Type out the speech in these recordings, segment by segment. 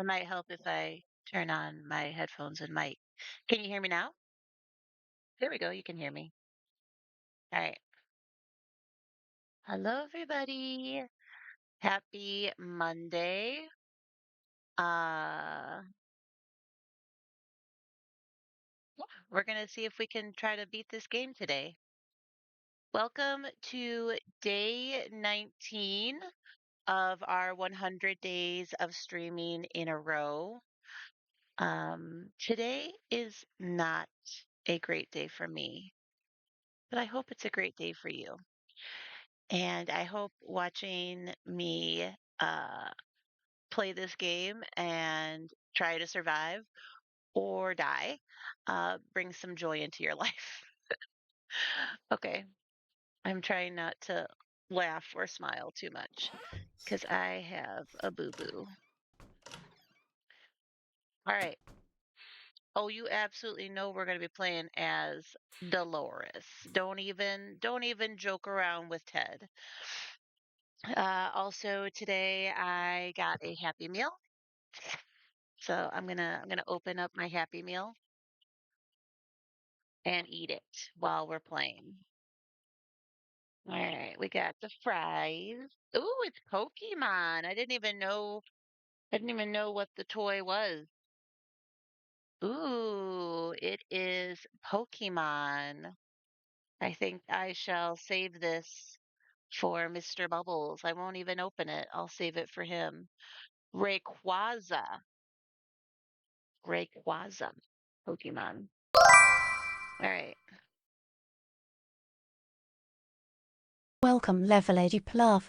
It might help if I turn on my headphones and mic. Can you hear me now? There we go. You can hear me. All right. Hello, everybody. Happy Monday. Uh, yeah, we're gonna see if we can try to beat this game today. Welcome to day 19 of our 100 days of streaming in a row. Today is not a great day for me, but I hope it's a great day for you. And I hope watching me play this game and try to survive or die brings some joy into your life. Okay, I'm trying not to laugh or smile too much because I have a boo boo. All right. Oh, you absolutely know we're going to be playing as Dolores. Don't even joke around with Ted. Also today I got a Happy Meal. So I'm gonna open up my Happy Meal and eat it while we're playing. All right, we got the fries. Ooh, it's Pokemon. I didn't even know what the toy was. Ooh, it is Pokemon. I think I shall save this for Mr. Bubbles. I won't even open it. I'll save it for him. Rayquaza. Rayquaza. Pokemon. All right. Welcome, LevelledUpLove.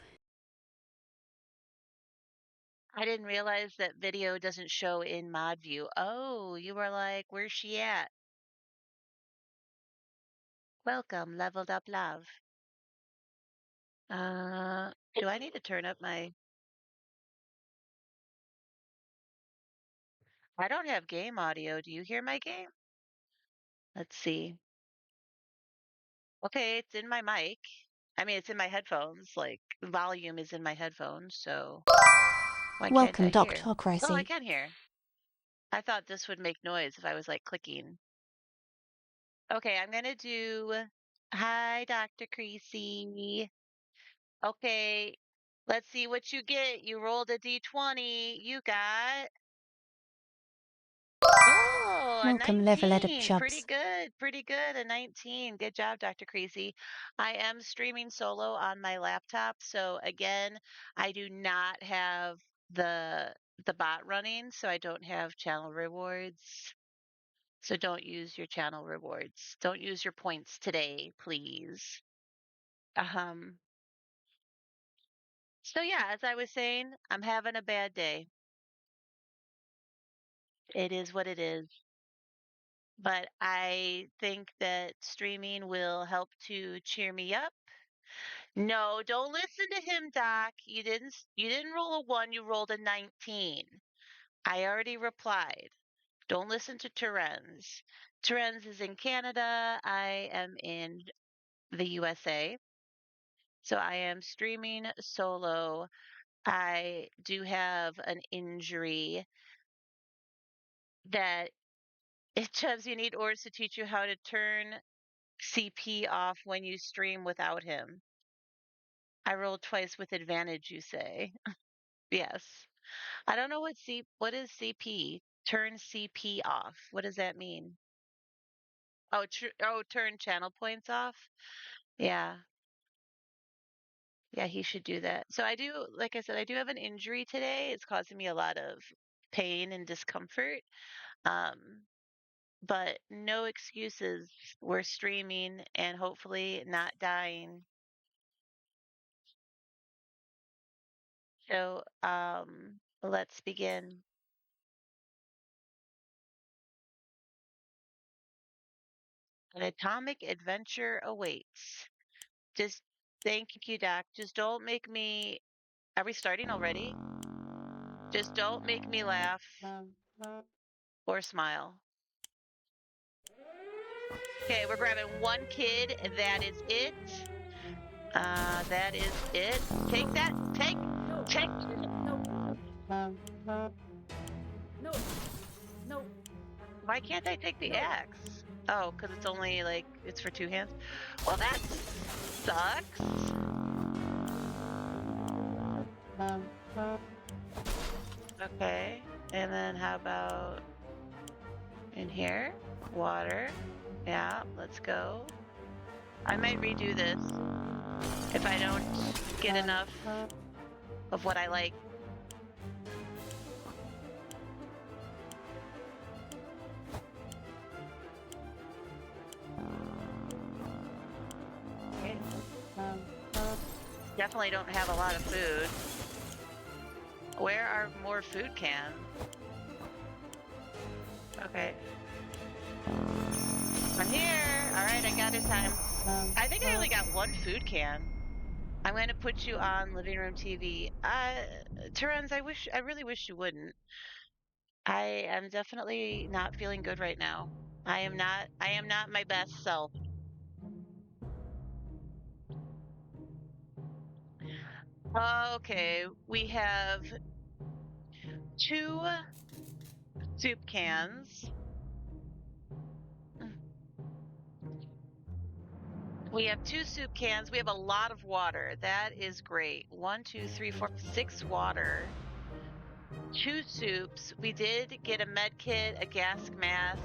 I didn't realize that video doesn't show in mod view. Oh, you were like, where's she at? Welcome, Leveled Up Love. Do I need to turn up my... I don't have game audio. Do you hear my game? Let's see. Okay, it's in my mic. I mean, it's in my headphones. Like, volume is in my headphones, so why can't I Welcome, hear? Oh, I Doctocracy. can hear. I thought this would make noise if I was like clicking. Okay, I'm gonna do hi, Dr. Creasy. Okay, let's see what you get. You rolled a d20. You got oh, a Welcome, 19. Pretty LevelledUpChubs. good. Pretty good. A 19. Good job, Dr. Creasy. I am streaming solo on my laptop, so again, I do not have the the bot running, so I don't have channel rewards. So don't use your channel rewards. Don't use your points today, please. Um, so yeah, as I was saying, I'm having a bad day. It is what it is. But I think that streaming will help to cheer me up. No, don't listen to him, Doc. You didn't roll a 1, you rolled a 19. I already replied. Don't listen to Terenz. Terenz is in Canada. I am in the USA. So I am streaming solo. I do have an injury that it Chubs, you need orders to teach you how to turn CP off when you stream without him. I rolled twice with advantage, you say. Yes. I don't know what is CP? Turn CP off. What does that mean? Oh, turn channel points off. Yeah. Yeah, he should do that. So I do, like I said, I do have an injury today. It's causing me a lot of pain and discomfort. Um, but no excuses. We're streaming and hopefully not dying. So, let's begin. An atomic adventure awaits. Just thank you, Doc. Just don't make me. Are we starting already? Just don't make me laugh or smile. Okay, we're grabbing one kid. That is it. That is it. Take that. Take. No. No. Why can't I take the No. axe? Oh, because it's only like, it's for 2 hands? Well, that sucks. Okay. And then how about in here? Water. Yeah, let's go. I might redo this if I don't get enough of what I like. Okay. Definitely don't have a lot of food. Where are more food cans? Okay. I'm here. All right, I got it time. I think I only got 1 food can. I'm going to put you on living room TV. Terenz, I really wish you wouldn't. I am definitely not feeling good right now. I am not my best self. Okay, we have 2 soup cans. We have 2 soup cans. We have a lot of water. That is great. 1, 2, 3, 4, 6 water. 2 soups. We did get a med kit, a gas mask,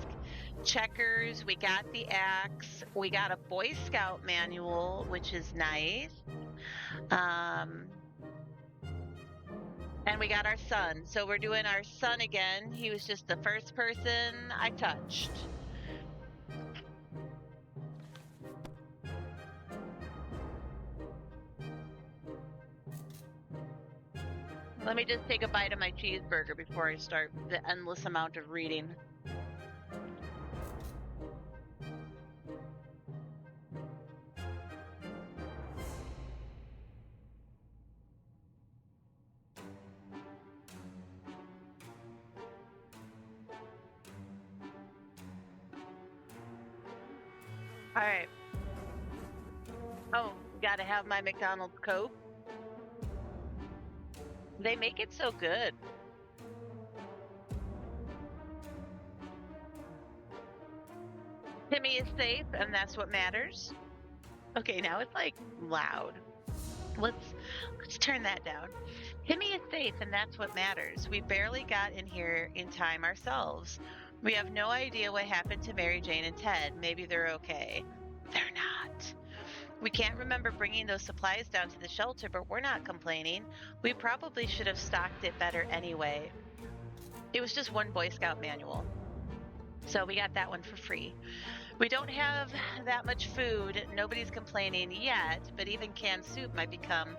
checkers. We got the axe. We got a Boy Scout manual, which is nice. And we got our son. So we're doing our son again. He was just the first person I touched. Let me just take a bite of my cheeseburger before I start the endless amount of reading. All right. Oh, gotta have my McDonald's Coke. They make it so good. Timmy is safe, and that's what matters. Okay, now it's like loud. Let's turn that down. Timmy is safe, and that's what matters. We barely got in here in time ourselves. We have no idea what happened to Mary Jane and Ted. Maybe they're okay. They're not. We can't remember bringing those supplies down to the shelter, but we're not complaining. We probably should have stocked it better anyway. It was just 1 Boy Scout manual. So we got that one for free. We don't have that much food. Nobody's complaining yet, but even canned soup might become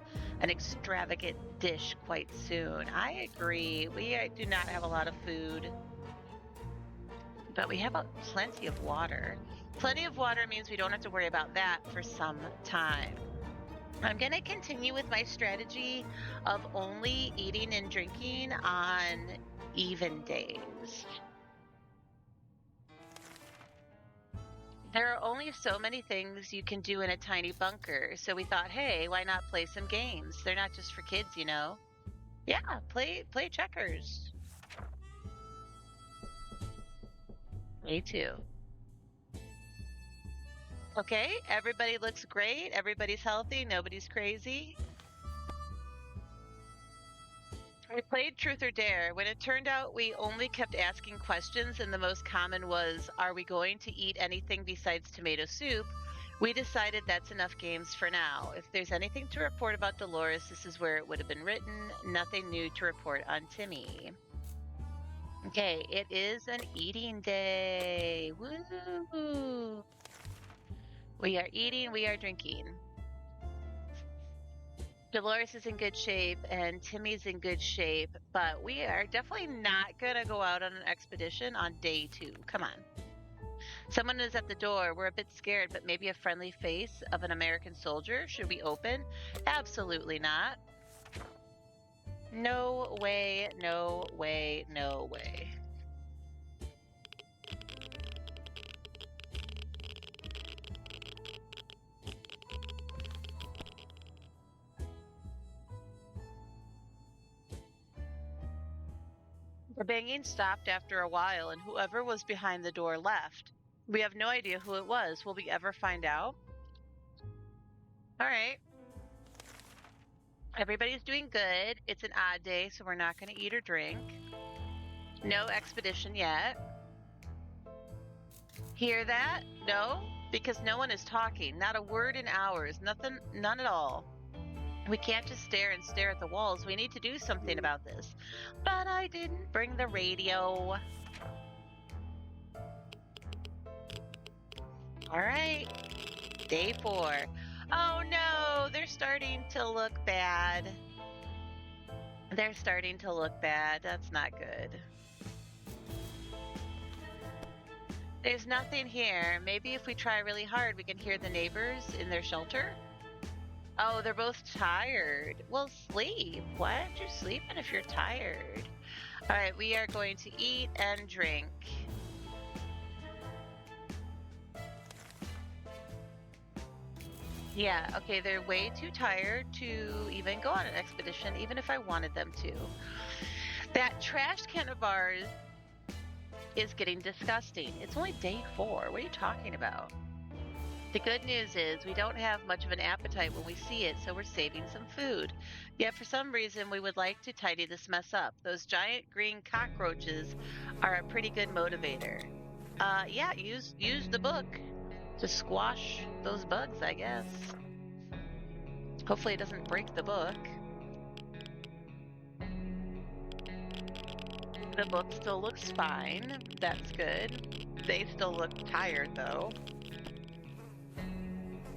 an extravagant dish quite soon. I agree. We do not have a lot of food, but we have plenty of water. Plenty of water means we don't have to worry about that for some time. I'm going to continue with my strategy of only eating and drinking on even days. There are only so many things you can do in a tiny bunker, so we thought, hey, why not play some games? They're not just for kids, you know. Yeah, play checkers. Me too. Okay, everybody looks great. Everybody's healthy. Nobody's crazy. We played Truth or Dare. When it turned out we only kept asking questions, and the most common was, are we going to eat anything besides tomato soup? We decided that's enough games for now. If there's anything to report about Dolores, this is where it would have been written. Nothing new to report on Timmy. Okay, it is an eating day. Woo! We are eating, we are drinking. Dolores is in good shape and Timmy's in good shape, but we are definitely not going to go out on an expedition on day 2. Come on. Someone is at the door. We're a bit scared, but maybe a friendly face of an American soldier. Should we open? Absolutely not. No way, no way, no way. The banging stopped after a while, and whoever was behind the door left. We have no idea who it was. Will we ever find out? All right. Everybody's doing good. It's an odd day, so we're not going to eat or drink. No expedition yet. Hear that? No? Because no one is talking. Not a word in hours. Nothing, none at all. We can't just stare and stare at the walls. We need to do something about this. But I didn't bring the radio. All right. Day 4. Oh no, they're starting to look bad. They're starting to look bad. That's not good. There's nothing here. Maybe if we try really hard, we can hear the neighbors in their shelter. Oh, they're both tired. Well, sleep. Why aren't you sleeping if you're tired? All right, we are going to eat and drink. Yeah, okay, they're way too tired to even go on an expedition, even if I wanted them to. That trash can of ours is getting disgusting. It's only day 4. What are you talking about? The good news is we don't have much of an appetite when we see it, so we're saving some food. Yet for some reason we would like to tidy this mess up. Those giant green cockroaches are a pretty good motivator. Yeah, use the book to squash those bugs, I guess. Hopefully it doesn't break the book. The book still looks fine. That's good. They still look tired, though.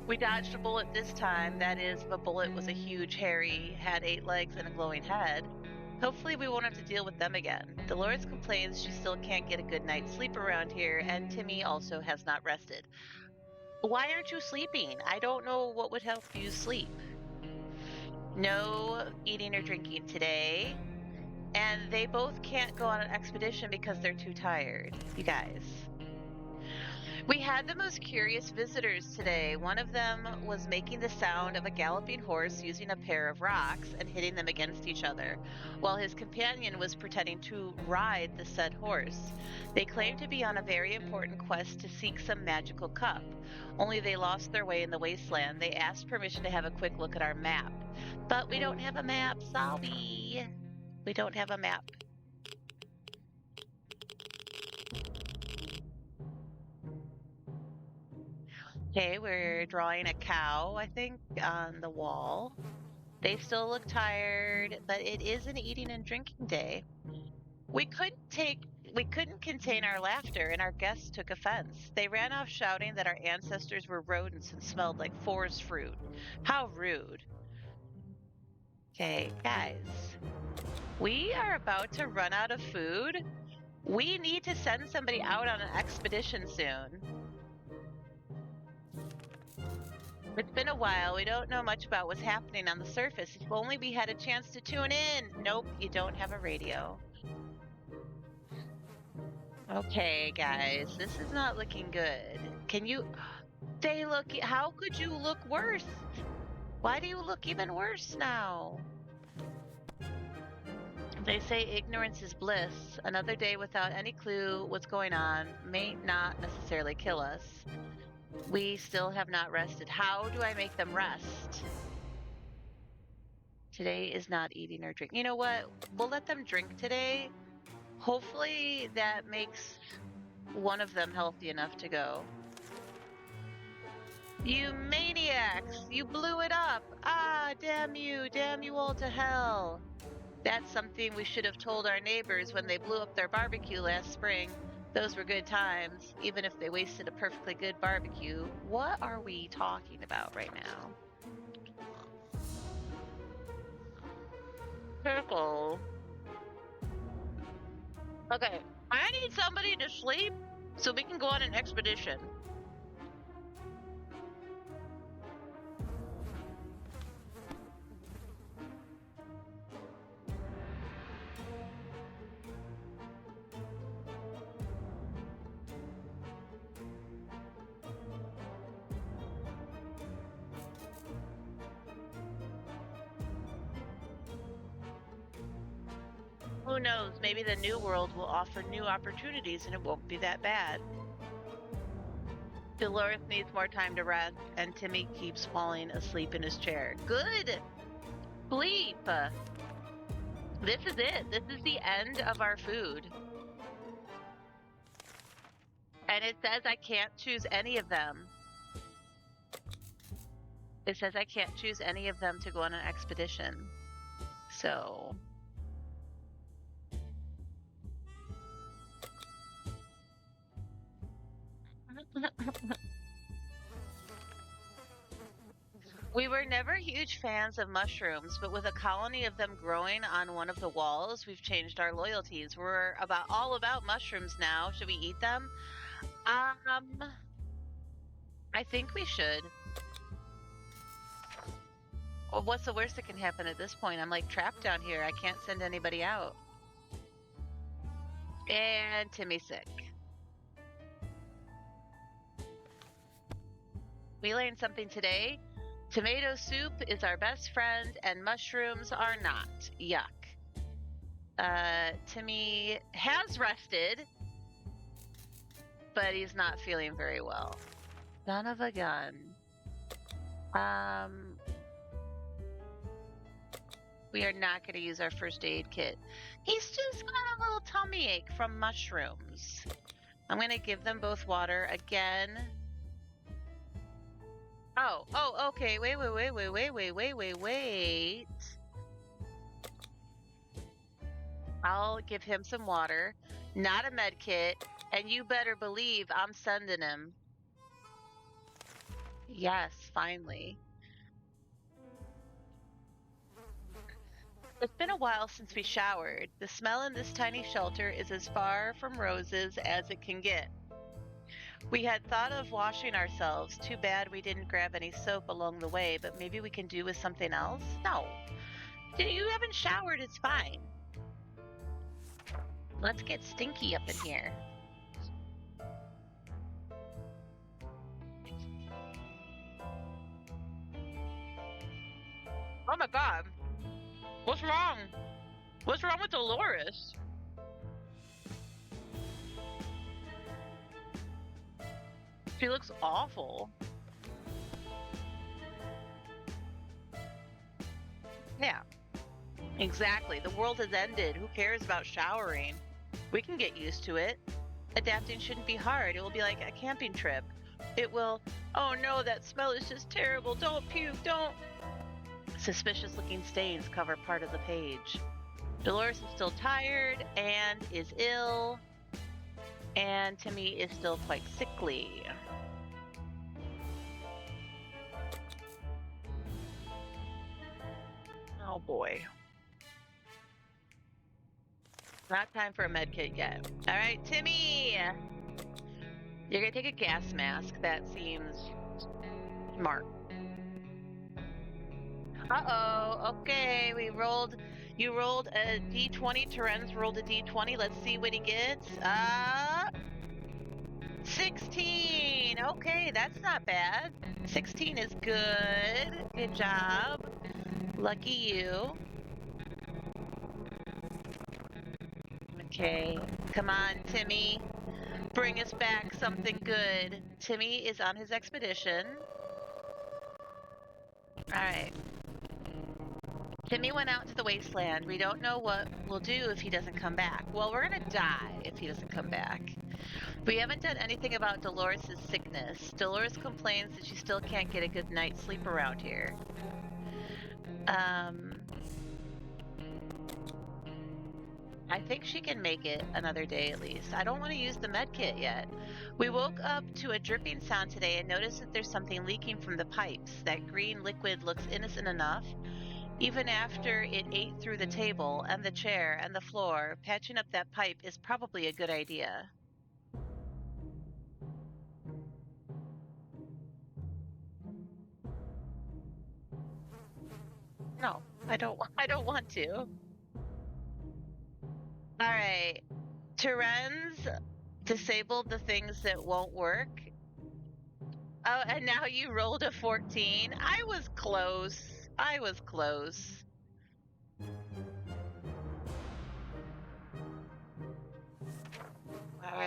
We dodged a bullet this time. That is, if a bullet was a huge, hairy, had 8 legs and a glowing head. Hopefully we won't have to deal with them again. Dolores complains she still can't get a good night's sleep around here, and Timmy also has not rested. Why aren't you sleeping? I don't know what would help you sleep. No eating or drinking today. And they both can't go on an expedition because they're too tired, you guys. We had the most curious visitors today. One of them was making the sound of a galloping horse using a pair of rocks and hitting them against each other, while his companion was pretending to ride the said horse. They claimed to be on a very important quest to seek some magical cup. Only they lost their way in the wasteland. They asked permission to have a quick look at our map. But we don't have a map, sorry. We don't have a map. Okay, we're drawing a cow, I think, on the wall. They still look tired, but it is an eating and drinking day. We couldn't contain our laughter, and our guests took offense. They ran off shouting that our ancestors were rodents and smelled like forest fruit. How rude. Okay, guys. We are about to run out of food. We need to send somebody out on an expedition soon. It's been a while. We don't know much about what's happening on the surface. If only we had a chance to tune in. Nope, you don't have a radio. Okay, guys, this is not looking good. Can you... They look... How could you look worse? Why do you look even worse now? They say ignorance is bliss. Another day without any clue what's going on may not necessarily kill us. We still have not rested. How do I make them rest? Today is not eating or drinking. You know what? We'll let them drink today. Hopefully that makes one of them healthy enough to go. You maniacs! You blew it up! Ah, damn you all to hell! That's something we should have told our neighbors when they blew up their barbecue last spring. Those were good times, even if they wasted a perfectly good barbecue. What are we talking about right now? Pickle. Okay, I need somebody to sleep so we can go on an expedition. Who knows? Maybe the new world will offer new opportunities and it won't be that bad. Dolores needs more time to rest, and Timmy keeps falling asleep in his chair. Good! Sleep! This is it. This is the end of our food. And it says I can't choose any of them. It says I can't choose any of them to go on an expedition. So... We were never huge fans of mushrooms, but with a colony of them growing on one of the walls, we've changed our loyalties. We're all about mushrooms now. Should we eat them? I think we should. Well, what's the worst that can happen at this point? I'm like trapped down here. I can't send anybody out. And Timmy's sick. We learned something today. Tomato soup is our best friend and mushrooms are not. Yuck. Timmy has rested, but he's not feeling very well. Son of a gun. We are not going to use our first aid kit. He's just got a little tummy ache from mushrooms. I'm going to give them both water again. Oh, okay. Wait. I'll give him some water, not a med kit, and you better believe I'm sending him. Yes, finally. It's been a while since we showered. The smell in this tiny shelter is as far from roses as it can get. We had thought of washing ourselves. Too bad we didn't grab any soap along the way, but maybe we can do with something else? No. You haven't showered, it's fine. Let's get stinky up in here. Oh my god. What's wrong? What's wrong with Dolores? She looks awful. Yeah. Exactly. The world has ended. Who cares about showering? We can get used to it. Adapting shouldn't be hard. It will be like a camping trip. It will... Oh no, that smell is just terrible. Don't puke, don't... Suspicious looking stains cover part of the page. Dolores is still tired and is ill. And Timmy is still quite sickly. Oh boy. Not time for a med kit yet. Alright, Timmy! You're gonna take a gas mask. That seems smart. Uh-oh. Okay, you rolled a d20. Terenz rolled a d20. Let's see what he gets. 16! Okay, that's not bad. 16 is good. Good job. Lucky you. Okay, come on, Timmy. Bring us back something good. Timmy is on his expedition. Alright. Timmy went out to the wasteland. We don't know what we'll do if he doesn't come back. Well, we're gonna die if he doesn't come back. We haven't done anything about Dolores' sickness. Dolores complains that she still can't get a good night's sleep around here. I think she can make it another day at least. I don't want to use the med kit yet. We woke up to a dripping sound today and noticed that there's something leaking from the pipes. That green liquid looks innocent enough. Even after it ate through the table and the chair and the floor, patching up that pipe is probably a good idea. No, I don't want to. Alright. Terenz disabled the things that won't work. Oh, and now you rolled a 14. I was close.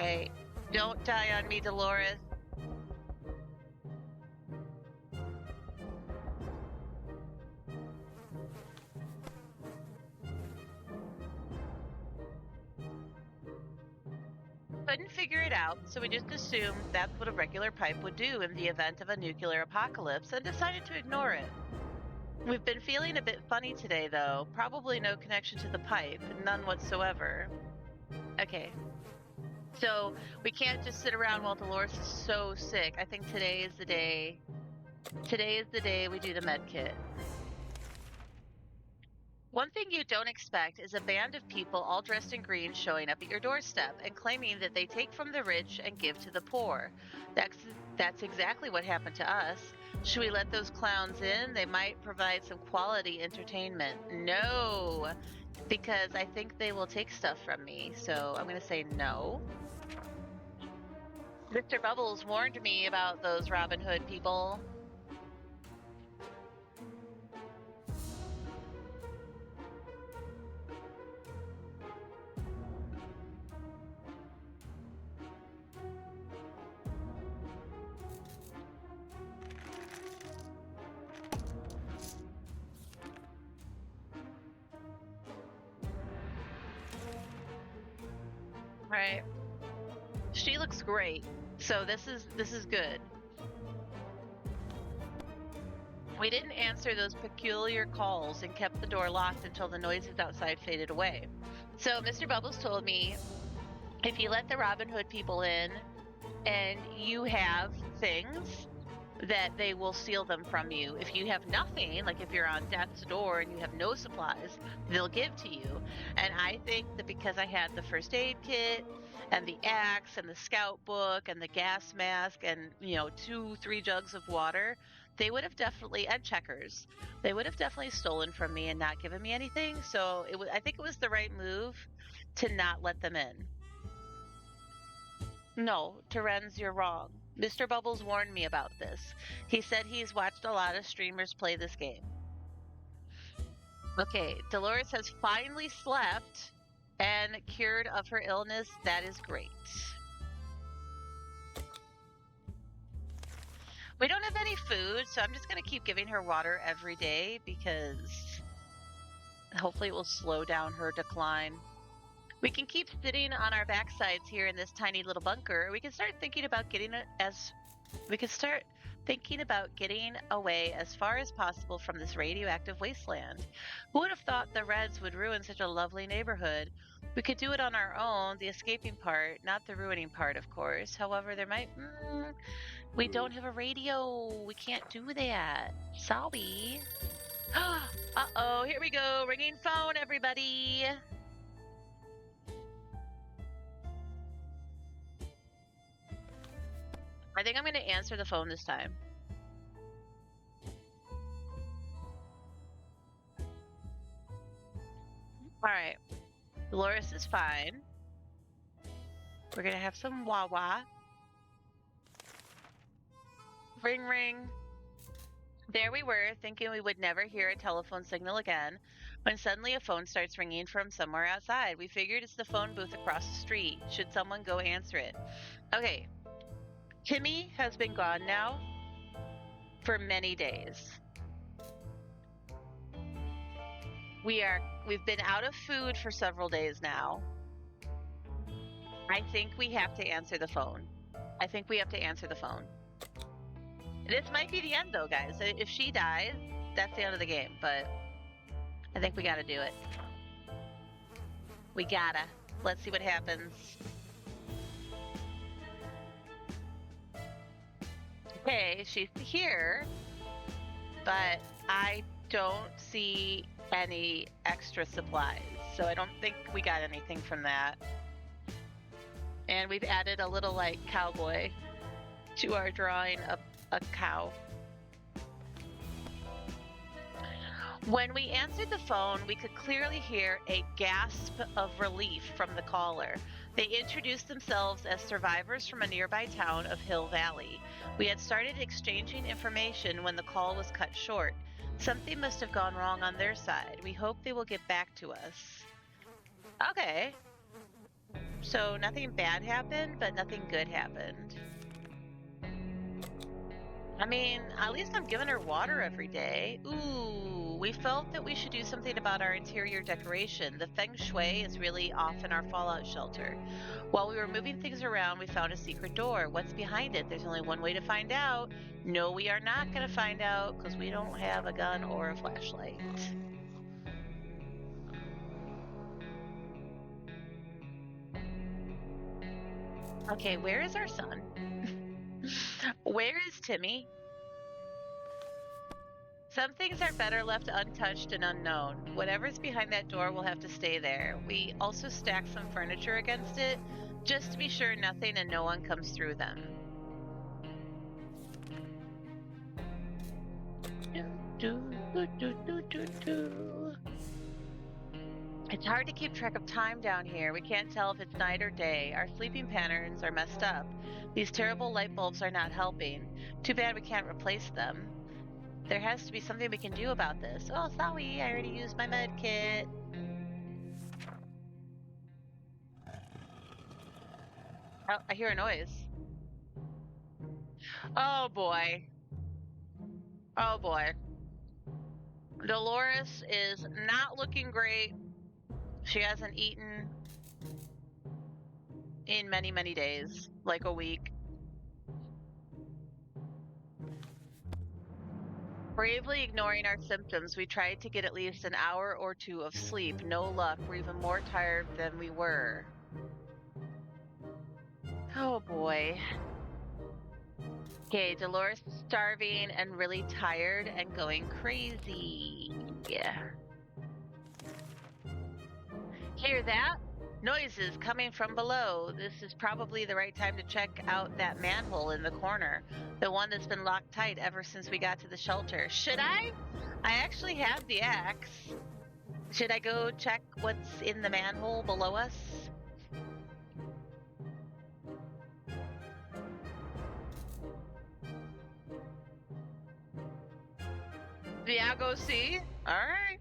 Okay. Don't die on me, Dolores. Couldn't figure it out, so we just assumed that's what a regular pipe would do in the event of a nuclear apocalypse and decided to ignore it. We've been feeling a bit funny today, though. Probably no connection to the pipe, none whatsoever. Okay. So we can't just sit around while Dolores is so sick. I think today is the day. Today is the day we do the med kit. One thing you don't expect is a band of people all dressed in green showing up at your doorstep and claiming that they take from the rich and give to the poor. That's exactly what happened to us. Should we let those clowns in? They might provide some quality entertainment. No, because I think they will take stuff from me, so I'm going to say no. Mr. Bubbles warned me about those Robin Hood people. Right. She looks great. So this is good. We didn't answer those peculiar calls and kept the door locked until the noises outside faded away. So Mr. Bubbles told me if you let the Robin Hood people in and you have things, that they will steal them from you. If you have nothing, like if you're on death's door and you have no supplies, they'll give to you. And I think that because I had the first aid kit and the axe and the scout book and the gas mask and, 2-3 jugs of water, they would have definitely, and checkers, they would have definitely stolen from me and not given me anything. So I think it was the right move to not let them in. No, Terenz, you're wrong. Mr. Bubbles warned me about this. He said he's watched a lot of streamers play this game. Okay, Dolores has finally slept and cured of her illness. That is great. We don't have any food, so I'm just going to keep giving her water every day because hopefully it will slow down her decline. We can keep sitting on our backsides here in this tiny little bunker. We can start thinking about getting away as far as possible from this radioactive wasteland. Who would have thought the Reds would ruin such a lovely neighborhood? We could do it on our own, the escaping part, not the ruining part, of course. However, we don't have a radio. We can't do that. Sorry. Uh-oh, here we go. Ringing phone, everybody. I think I'm going to answer the phone this time. All right. Dolores is fine. We're going to have some Wawa. Ring, ring. There we were, thinking we would never hear a telephone signal again, when suddenly a phone starts ringing from somewhere outside. We figured it's the phone booth across the street. Should someone go answer it? Okay. Timmy has been gone now for many days. We've been out of food for several days now. I think we have to answer the phone. This might be the end though, guys. If she dies, that's the end of the game, but I think we gotta do it. We gotta. Let's see what happens. Okay, she's here, but I don't see any extra supplies, so I don't think we got anything from that. And we've added a little, cowboy to our drawing of a cow. When we answered the phone, we could clearly hear a gasp of relief from the caller. They introduced themselves as survivors from a nearby town of Hill Valley. We had started exchanging information when the call was cut short. Something must have gone wrong on their side. We hope they will get back to us. Okay. So nothing bad happened, but nothing good happened. I mean, at least I'm giving her water every day. Ooh, we felt that we should do something about our interior decoration. The feng shui is really off in our fallout shelter. While we were moving things around, we found a secret door. What's behind it? There's only one way to find out. No, we are not going to find out because we don't have a gun or a flashlight. Okay, where is our son? Where is Timmy? Some things are better left untouched and unknown. Whatever's behind that door will have to stay there. We also stacked some furniture against it, just to be sure nothing and no one comes through them. It's hard to keep track of time down here. We can't tell if it's night or day. Our sleeping patterns are messed up. These terrible light bulbs are not helping. Too bad we can't replace them. There has to be something we can do about this. Oh, sorry, I already used my med kit. Oh, I hear a noise. Oh boy. Oh boy. Dolores is not looking great. She hasn't eaten in many, many days, like a week. Bravely ignoring our symptoms, we tried to get at least an hour or two of sleep. No luck. We're even more tired than we were. Oh boy. Okay, Dolores is starving and really tired and going crazy. Yeah. Hear that? Noises coming from below. This is probably the right time to check out that manhole in the corner. The one that's been locked tight ever since we got to the shelter. Should I? I actually have the axe. Should I go check what's in the manhole below us? Yeah, go see. All right.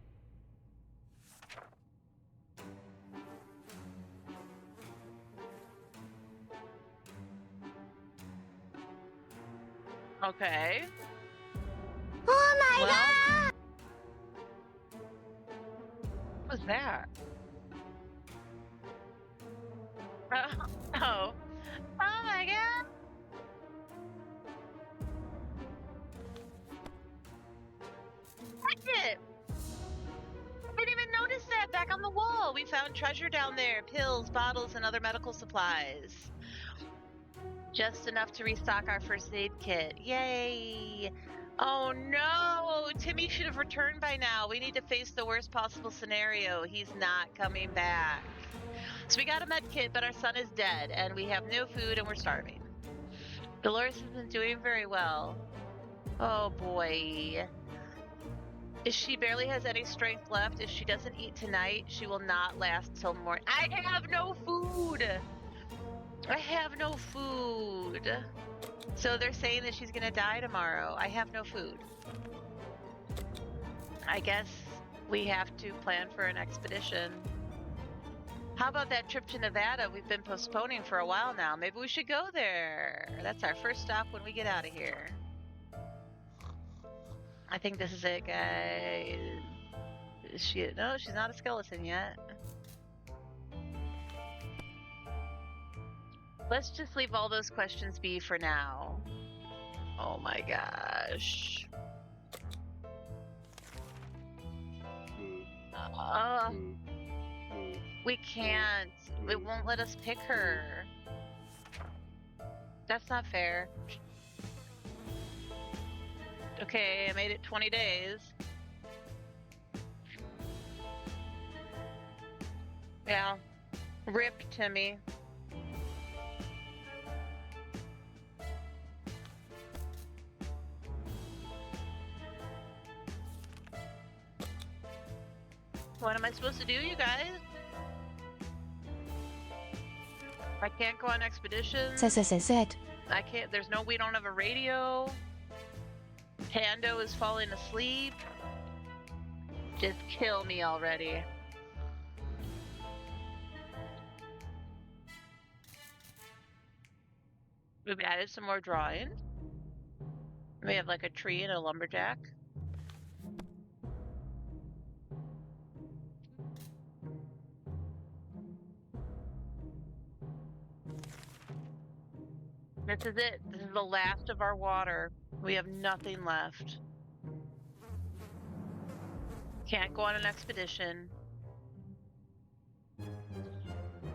Okay. Oh my god! What was that? Oh. Oh my god! That's it! I didn't even notice that back on the wall. We found treasure down there. Pills, bottles, and other medical supplies. Just enough to restock our first aid kit. Yay! Oh no! Timmy should have returned by now. We need to face the worst possible scenario. He's not coming back. So we got a med kit, but our son is dead, and we have no food, and we're starving. Dolores isn't doing very well. Oh boy. If she barely has any strength left, if she doesn't eat tonight, she will not last till morning. I have no food! I have no food. So they're saying that she's gonna die tomorrow. I have no food. I guess we have to plan for an expedition. How about that trip to Nevada we've been postponing for a while now? Maybe we should go there. That's our first stop when we get out of here. I think this is it, guys. Is she? No, she's not a skeleton yet. Let's just leave all those questions be for now. Oh my gosh. We can't. It won't let us pick her. That's not fair. Okay, I made it 20 days. Yeah. Rip Timmy. What am I supposed to do, you guys? I can't go on expeditions. Set. I can't. We don't have a radio. Pando is falling asleep. Just kill me already. We've added some more drawings. We have like a tree and a lumberjack. This is it. This is the last of our water. We have nothing left. Can't go on an expedition.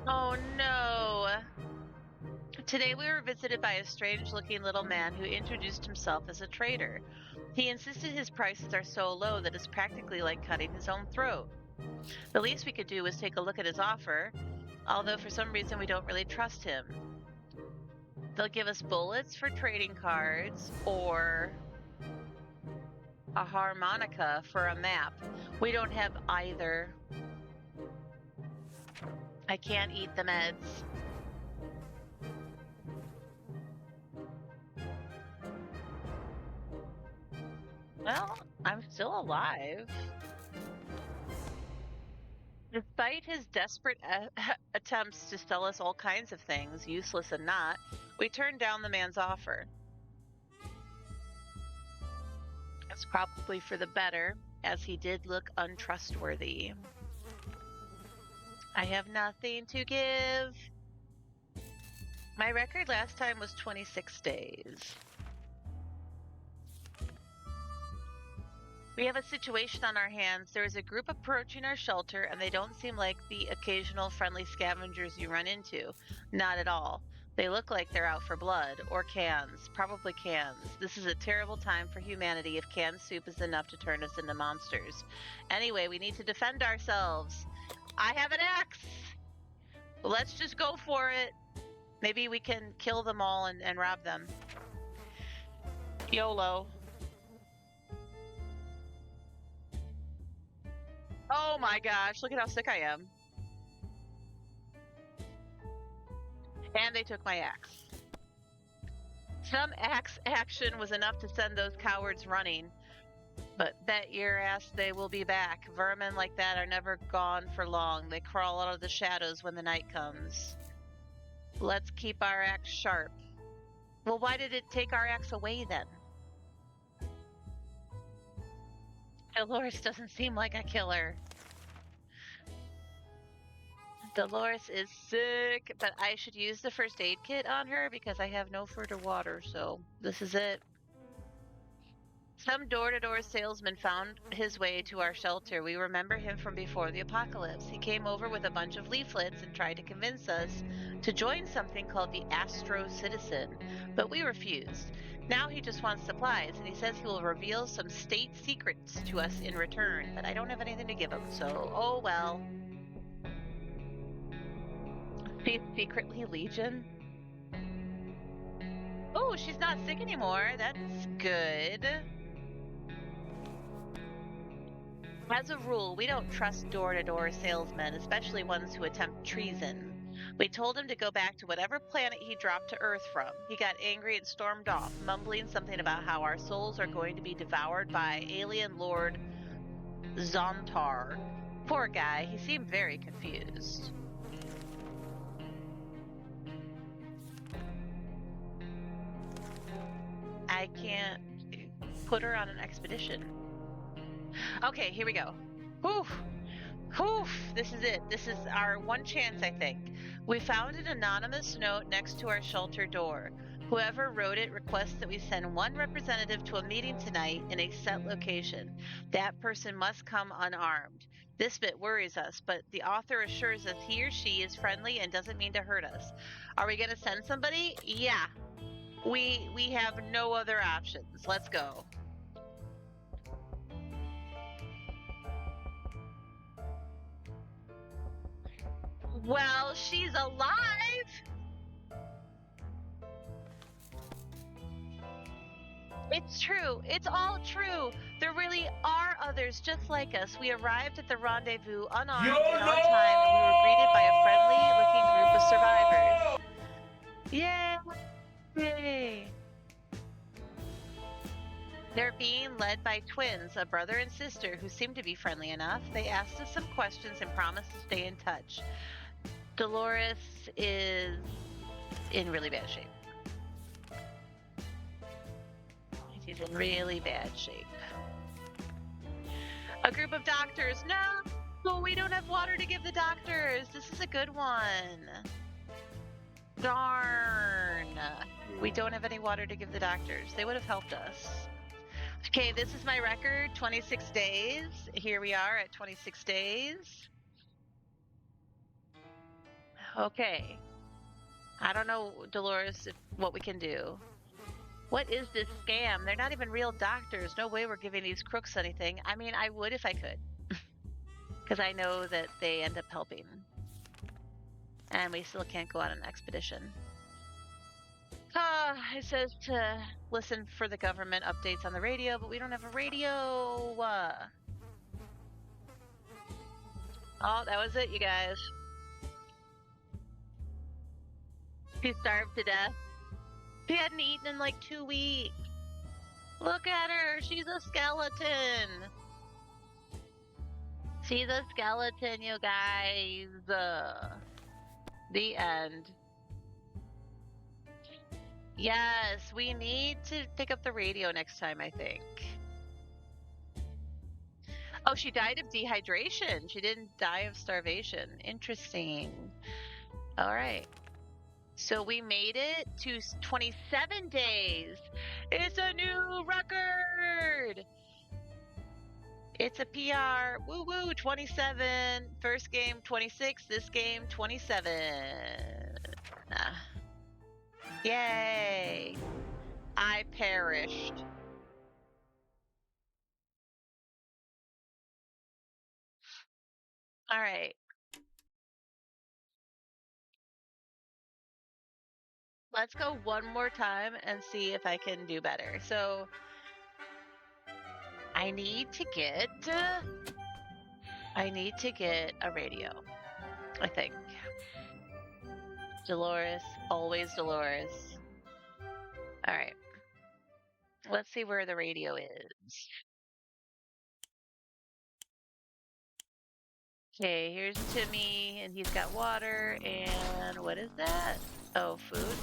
Oh no! Today we were visited by a strange-looking little man who introduced himself as a trader. He insisted his prices are so low that it's practically like cutting his own throat. The least we could do was take a look at his offer, although for some reason we don't really trust him. They'll give us bullets for trading cards or a harmonica for a map. We don't have either. I can't eat the meds. Well, I'm still alive. Despite his desperate attempts to sell us all kinds of things, useless and not, we turned down the man's offer. It's probably for the better, as he did look untrustworthy. I have nothing to give. My record last time was 26 days. We have a situation on our hands. There is a group approaching our shelter, and they don't seem like the occasional friendly scavengers you run into. Not at all. They look like they're out for blood, or cans. Probably cans. This is a terrible time for humanity if canned soup is enough to turn us into monsters. Anyway, we need to defend ourselves. I have an axe! Let's just go for it. Maybe we can kill them all and rob them. YOLO. Oh my gosh, look at how sick I am. And they took my axe. Some axe action was enough to send those cowards running. But bet your ass they will be back. Vermin like that are never gone for long. They crawl out of the shadows when the night comes. Let's keep our axe sharp. Well, why did it take our axe away then? Dolores doesn't seem like a killer. Dolores is sick, but I should use the first aid kit on her because I have no further water, so this is it. Some door-to-door salesman found his way to our shelter. We remember him from before the apocalypse. He came over with a bunch of leaflets and tried to convince us to join something called the Astro Citizen, but we refused. Now he just wants supplies, and he says he will reveal some state secrets to us in return, but I don't have anything to give him, so oh well. She's secretly Legion? Oh, she's not sick anymore. That's good. As a rule, we don't trust door-to-door salesmen, especially ones who attempt treason. We told him to go back to whatever planet he dropped to Earth from. He got angry and stormed off, mumbling something about how our souls are going to be devoured by alien Lord Zontar. Poor guy, he seemed very confused. I can't put her on an expedition. Okay, here we go. Whew. Whew. This is it. This is our one chance, I think. We found an anonymous note next to our shelter door. Whoever wrote it requests that we send one representative to a meeting tonight in a set location. That person must come unarmed. This bit worries us, but the author assures us he or she is friendly and doesn't mean to hurt us. Are we going to send somebody? Yeah. We have no other options. Let's go. Well, she's alive! It's true. It's all true. There really are others just like us. We arrived at the rendezvous unarmed and on time, and we were greeted by a friendly-looking group of survivors. Yay! They're being led by twins, a brother and sister, who seem to be friendly enough. They asked us some questions and promised to stay in touch. Dolores is in really bad shape. He's in really bad shape. A group of doctors. No, we don't have water to give the doctors. This is a good one. Darn. We don't have any water to give the doctors. They would have helped us. Okay, this is my record, 26 days. Here we are at 26 days. Okay. I don't know, Dolores, what we can do. What is this scam? They're not even real doctors. No way we're giving these crooks anything. I mean, I would if I could. Because I know that they end up helping. And we still can't go on an expedition. It says to listen for the government updates on the radio, but we don't have a radio. Oh, that was it, you guys. She starved to death. She hadn't eaten in like 2 weeks. Look at her. She's a skeleton. She's a skeleton, you guys. The end. Yes, we need to pick up the radio next time, I think. Oh, she died of dehydration. She didn't die of starvation. Interesting. All right. So we made it to 27 days. It's a new record. It's a PR. Woo woo, 27. First game 26, this game 27. Yay. I perished. All right. Let's go one more time and see if I can do better. So I need to get a radio, I think. Dolores, always Dolores. All right. Let's see where the radio is. Okay, here's Timmy, and he's got water, and what is that? Oh, food?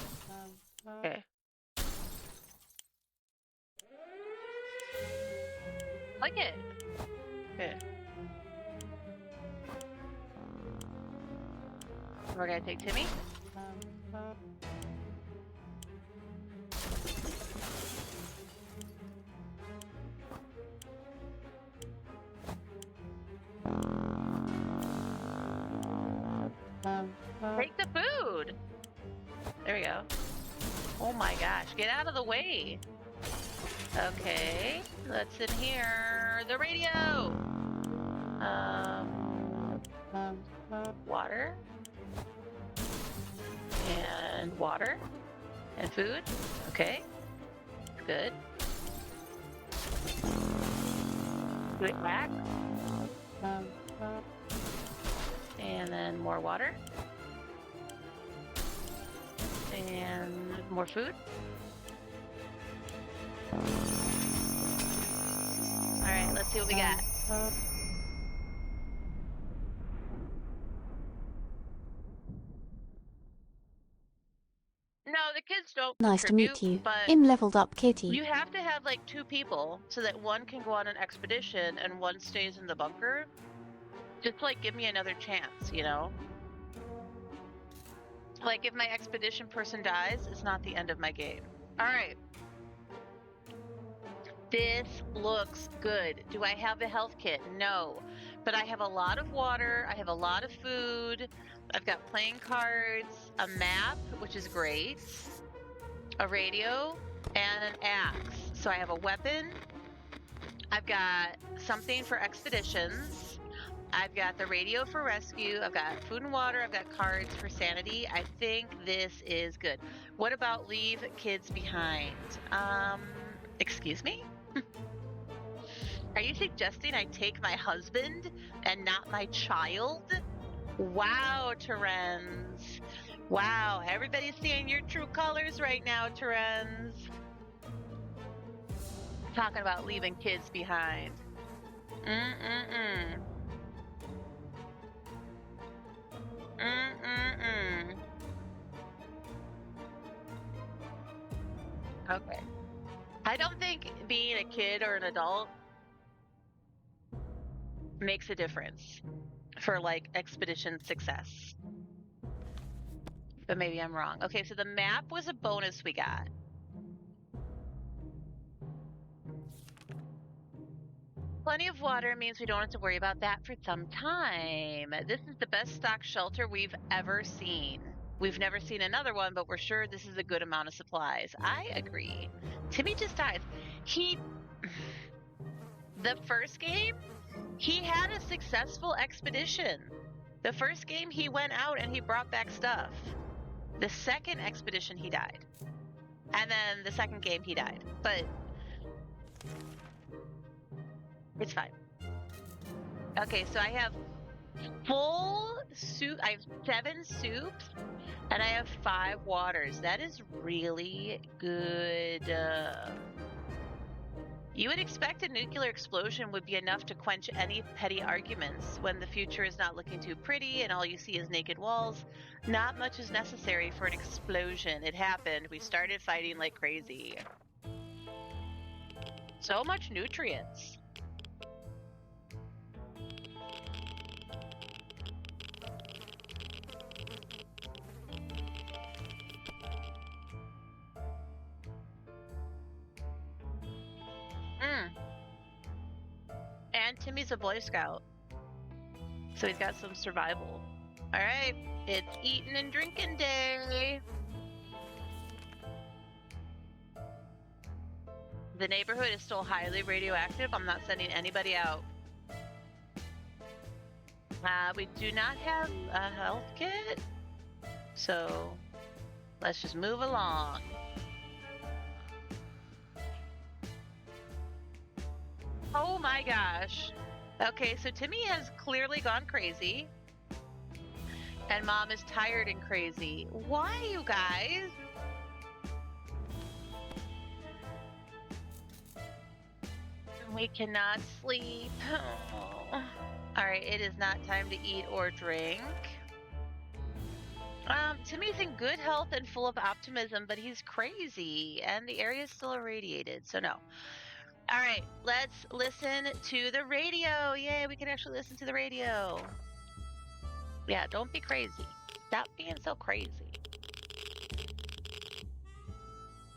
Okay. Like it. Okay. We're gonna take Timmy. Take the food. There we go. Oh my gosh, get out of the way. Okay, what's in here? The radio. Water. And water. And food. Okay. Good. Do it back. And then more water. And more food. Alright, let's see what we got. No, the kids don't Nice to meet you. but I'm leveled up Kitty. you have to have like 2 people so that one can go on an expedition and one stays in the bunker. Just like give me another chance, you know? Like if my expedition person dies, it's not the end of my game. Alright. This looks good. Do I have a health kit? No. But I have a lot of water, I have a lot of food, I've got playing cards, a map, which is great, a radio, and an axe. So I have a weapon, I've got something for expeditions, I've got the radio for rescue, I've got food and water, I've got cards for sanity. I think this is good. What about leave kids behind? Excuse me? Are you suggesting I take my husband and not my child? Wow, Terenz. Wow, everybody's seeing your true colors right now, Terenz. Talking about leaving kids behind. Mm-mm-mm. Mm-mm-mm. Okay. I don't think being a kid or an adult makes a difference for like expedition success. But maybe I'm wrong. Okay, so the map was a bonus we got. Plenty of water means we don't have to worry about that for some time. This is the best stock shelter we've ever seen. We've never seen another one, but we're sure this is a good amount of supplies. I agree. Timmy just dies. The first game, he had a successful expedition. The first game, he went out and he brought back stuff. The second expedition, he died. And then the second game, he died. But it's fine. Okay, so I have full soup. I have 7 soups, and I have 5 waters. That is really good. You would expect a nuclear explosion would be enough to quench any petty arguments when the future is not looking too pretty and all you see is naked walls. Not much is necessary for an explosion. It happened. We started fighting like crazy. So much nutrients. And Timmy's a Boy Scout, so he's got some survival. All right, it's eating and drinking day. The neighborhood is still highly radioactive. I'm not sending anybody out. We do not have a health kit, so let's just move along. Oh my gosh. Okay, so Timmy has clearly gone crazy. And Mom is tired and crazy. Why, you guys? We cannot sleep. Oh. Alright, it is not time to eat or drink. Timmy's in good health and full of optimism, but he's crazy. And the area is still irradiated, so no. All right, let's listen to the radio. Yay, we can actually listen to the radio. Yeah, don't be crazy. Stop being so crazy.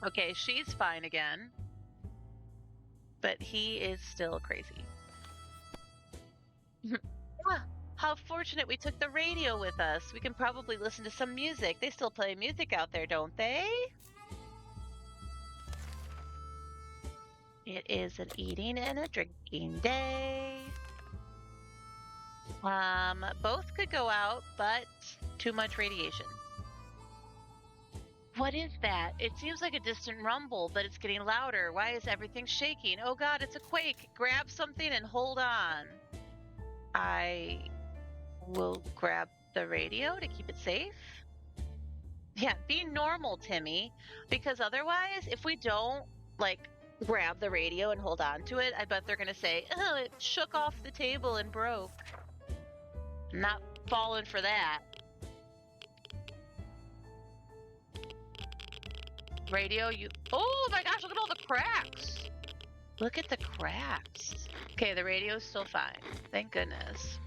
Okay, she's fine again. But he is still crazy. How fortunate we took the radio with us. We can probably listen to some music. They still play music out there, don't they? It is an eating and a drinking day. Both could go out, but too much radiation. What is that? It seems like a distant rumble, but it's getting louder. Why is everything shaking? Oh god, it's a quake. Grab something and hold on. I will grab the radio to keep it safe. Yeah, be normal, Timmy, because otherwise, if we don't, like, grab the radio and hold on to it, I bet they're gonna say, oh, it shook off the table and broke. Not falling for that. Radio, you... Oh my gosh, look at all the cracks! Look at the cracks. Okay, the radio's still fine. Thank goodness.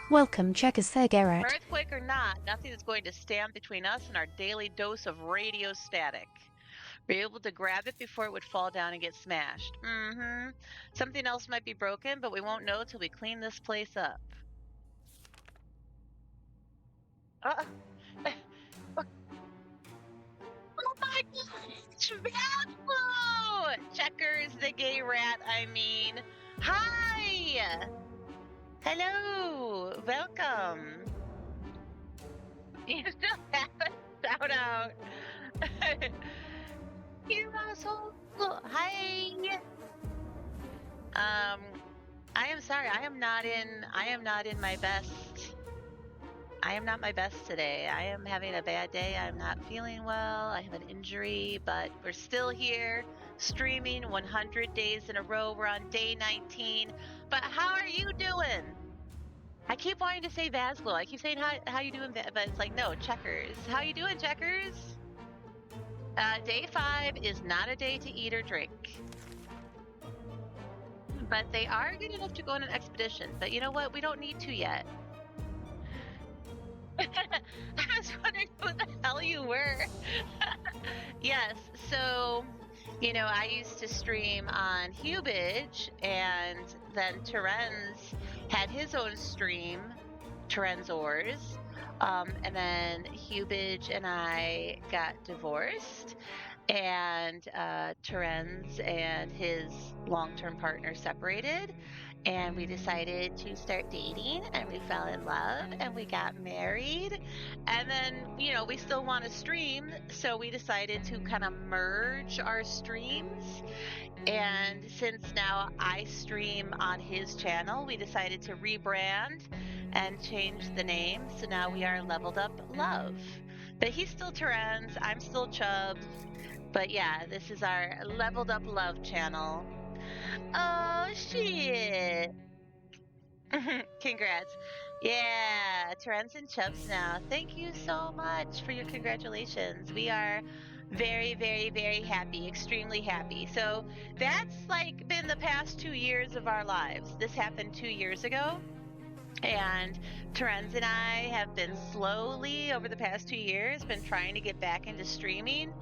Welcome, Checkers Gerrit. Earthquake or not, nothing is going to stand between us and our daily dose of radio static. We're able to grab it before it would fall down and get smashed. Mm-hmm. Something else might be broken, but we won't know till we clean this place up. Oh my gosh! Vasco! Checkers, the gay rat, I mean. Hi! Hello! Welcome! You still have a shout out. You asshole! Hi! I am sorry, I am not in my best. I am not my best today. I am having a bad day. I'm not feeling well. I have an injury, but we're still here streaming 100 days in a row. We're on day 19. But how are you doing? I keep wanting to say Vasglo. I keep saying how you doing, but it's like, no, Checkers. How you doing, Checkers? Day 5 is not a day to eat or drink. But they are good enough to go on an expedition. But you know what? We don't need to yet. I was wondering who the hell you were. Yes, so I used to stream on Hubage, and then Terenz had his own stream, Terenzors. And then Hubage and I got divorced, and Terenz and his long-term partner separated, and we decided to start dating, and we fell in love, and we got married, and then we still want to stream, so we decided to kind of merge our streams. And since now I stream on his channel, we decided to rebrand and change the name. So now we are Leveled Up Love. But he's still Terenz, I'm still Chubs. But yeah, this is our Leveled Up Love channel. Oh, shit. Congrats. Yeah, Terenz and Chubs now. Thank you so much for your congratulations. We are very, very, very happy, extremely happy. So that's like been the past 2 years of our lives. This happened 2 years ago. And Terenz and I have been slowly over the past 2 years been trying to get back into streaming,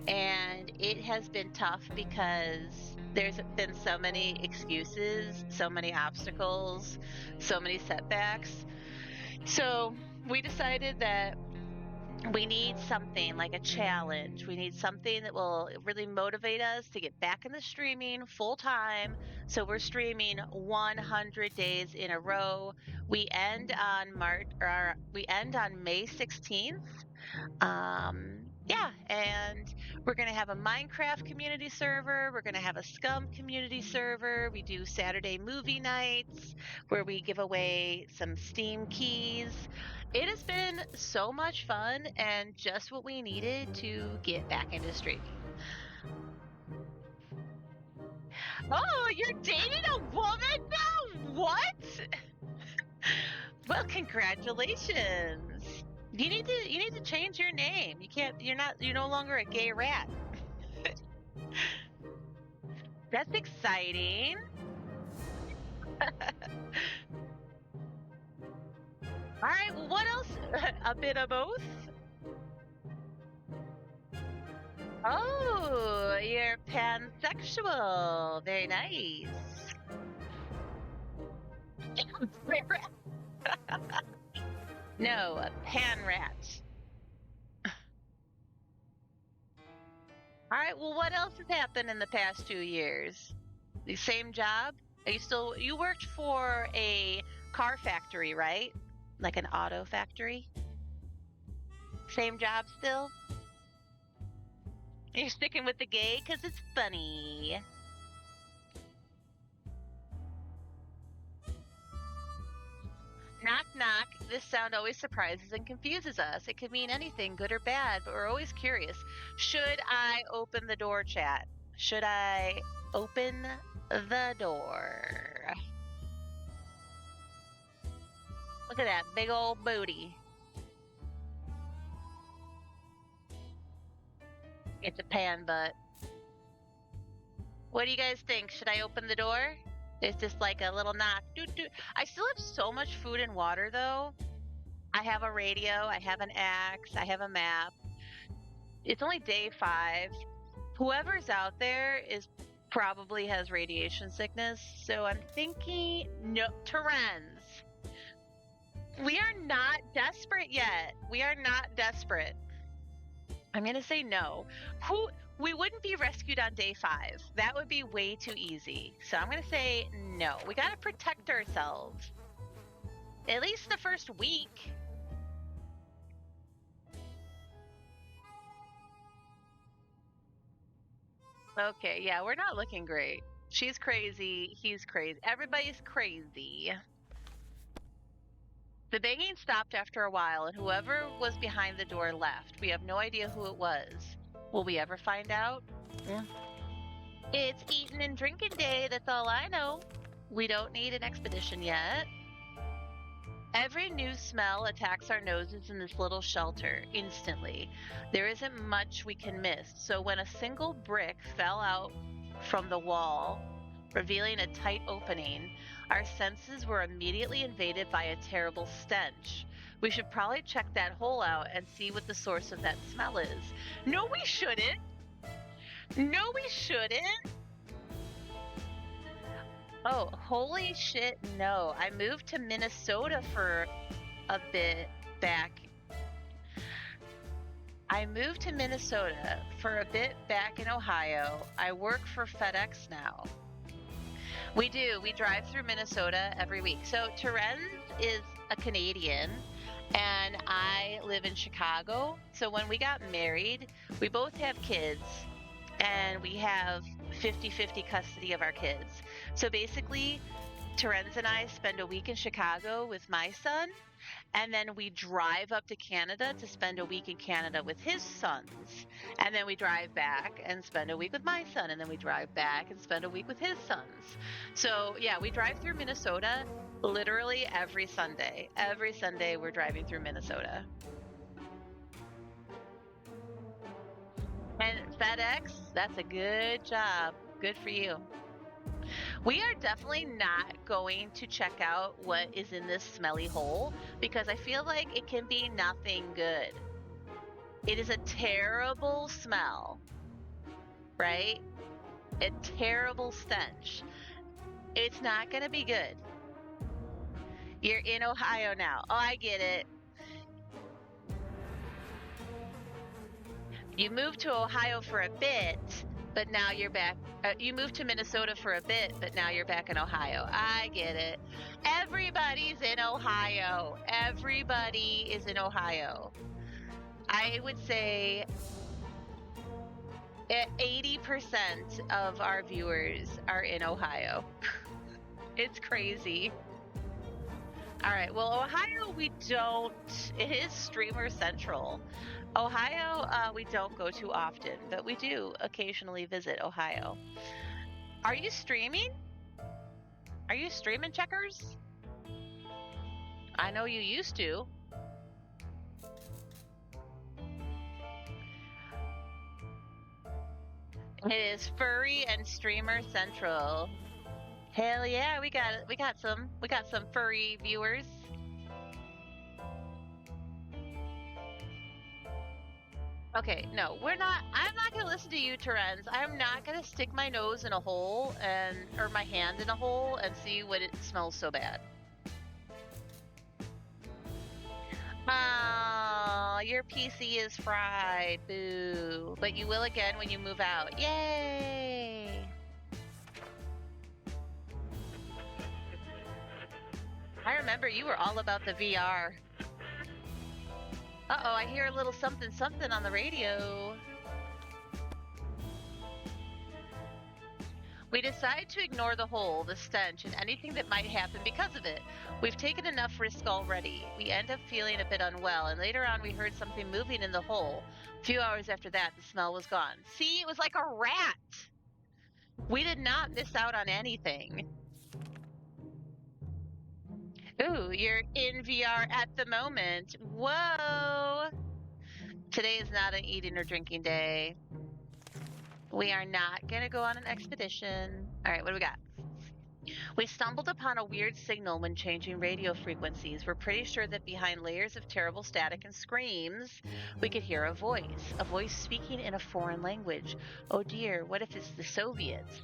and it has been tough because there's been so many excuses, so many obstacles, so many setbacks. So we decided that we need something like a challenge. We need something that will really motivate us to get back into streaming full time. So we're streaming 100 days in a row. We end on May 16th. Yeah, and we're going to have a Minecraft community server. We're going to have a Scum community server. We do Saturday movie nights where we give away some Steam keys. It has been so much fun and just what we needed to get back into streaming. Oh, you're dating a woman now? What? Well, congratulations. You need to change your name. You're no longer a gay rat. That's exciting. All right, well, what else? A bit of both? Oh, you're pansexual. Very nice. No, a pan rat. All right, well, what else has happened in the past 2 years? The same job? You worked for a car factory, right? Like an auto factory? Same job still? You're sticking with the gay because it's funny. Knock, knock. This sound always surprises and confuses us. It could mean anything, good or bad, but we're always curious. Should I open the door, chat? Should I open the door? Look at that big old booty. It's a pan butt. What do you guys think? Should I open the door? It's just like a little knock. Doot, doot. I still have so much food and water, though. I have a radio, I have an axe, I have a map. It's only day 5. Whoever's out there probably has radiation sickness, so I'm thinking no. Terenz, we are not desperate yet. We are not desperate. I'm gonna say no. We wouldn't be rescued on day 5. That would be way too easy. So I'm gonna say no. We gotta protect ourselves. At least the first week. Okay, yeah, we're not looking great. She's crazy. He's crazy. Everybody's crazy. The banging stopped after a while, and whoever was behind the door left. We have no idea who it was. Will we ever find out? It's eating and drinking day, that's all I know. We don't need an expedition yet. Every new smell attacks our noses in this little shelter instantly. There isn't much we can miss, so when a single brick fell out from the wall, revealing a tight opening, our senses were immediately invaded by a terrible stench. We should probably check that hole out and see what the source of that smell is. No, we shouldn't. No, we shouldn't. Oh, holy shit, no. I moved to Minnesota for a bit back. I moved to Minnesota for a bit back in Ohio. I work for FedEx now. We do. We drive through Minnesota every week. So Terenz is a Canadian and I live in Chicago. So when we got married, we both have kids and we have 50-50 custody of our kids. So basically, Terenz and I spend a week in Chicago with my son, and then we drive up to Canada to spend a week in Canada with his sons. And then we drive back and spend a week with my son, and then we drive back and spend a week with his sons. So, yeah, we drive through Minnesota literally every Sunday. Every Sunday we're driving through Minnesota. And FedEx, that's a good job. Good for you. We are definitely not going to check out what is in this smelly hole because I feel like it can be nothing good. It is a terrible smell, right? A terrible stench. It's not going to be good. You're in Ohio now. Oh, I get it. You moved to Ohio for a bit, but now you're back. You moved to Minnesota for a bit, but now you're back in Ohio. I get it. Everybody's in Ohio. Everybody is in Ohio. I would say 80% of our viewers are in Ohio. It's crazy. All right. Well, Ohio, we don't. It is streamer central. Ohio, we don't go too often, but we do occasionally visit Ohio. Are you streaming? Are you streaming, Checkers? I know you used to. It is furry and streamer central. Hell yeah, we got some furry viewers. Okay, no, we're not. I'm not gonna listen to you, Terenz. I'm not gonna stick my nose in a hole or my hand in a hole and see what it smells so bad. Oh, your PC is fried. Boo. But you will again when you move out. Yay! I remember you were all about the VR. Uh-oh, I hear a little something something on the radio. We decide to ignore the hole, the stench, and anything that might happen because of it. We've taken enough risk already. We end up feeling a bit unwell, and later on we heard something moving in the hole. A few hours after that, the smell was gone. See, it was like a rat! We did not miss out on anything. Ooh, you're in VR at the moment. Whoa! Today is not an eating or drinking day. We are not gonna go on an expedition. All right, what do we got? We stumbled upon a weird signal when changing radio frequencies. We're pretty sure that behind layers of terrible static and screams, we could hear a voice speaking in a foreign language. Oh dear, what if it's the Soviets?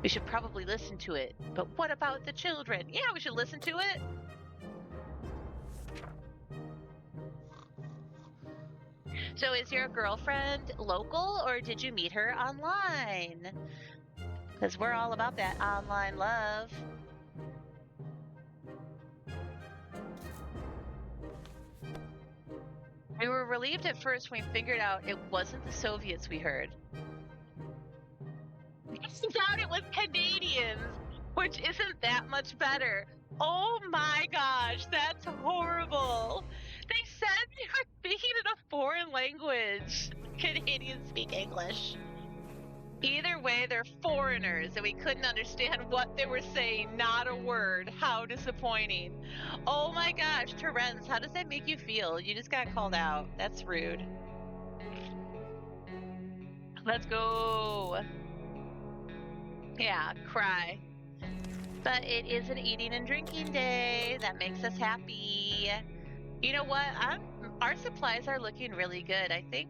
We should probably listen to it. But what about the children? Yeah, we should listen to it. So is your girlfriend local or did you meet her online? Because we're all about that online love. We were relieved at first when we figured out it wasn't the Soviets we heard. We thought it was Canadians, which isn't that much better. Oh my gosh, that's horrible. They said they were speaking in a foreign language. Canadians speak English. Either way, they're foreigners, and we couldn't understand what they were saying. Not a word. How disappointing. Oh my gosh, Terenz, how does that make you feel? You just got called out. That's rude. Let's go. Yeah, cry. But it is an eating and drinking day. That makes us happy. You know what? Our supplies are looking really good. I think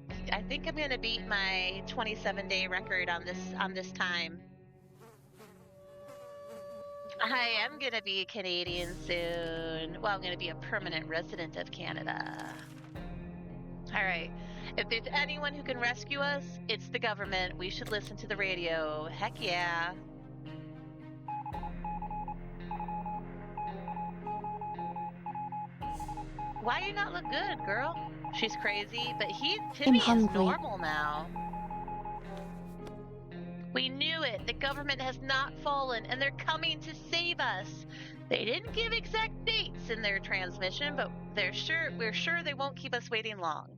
I'm gonna beat my 27-day record on this time. I am gonna be a Canadian soon. Well, I'm gonna be a permanent resident of Canada. All right. If there's anyone who can rescue us, it's the government. We should listen to the radio. Heck yeah. Why you not look good, girl? She's crazy, but Timmy is hungry. normal now. We knew it. The government has not fallen, and they're coming to save us. They didn't give exact dates in their transmission, but we're sure they won't keep us waiting long.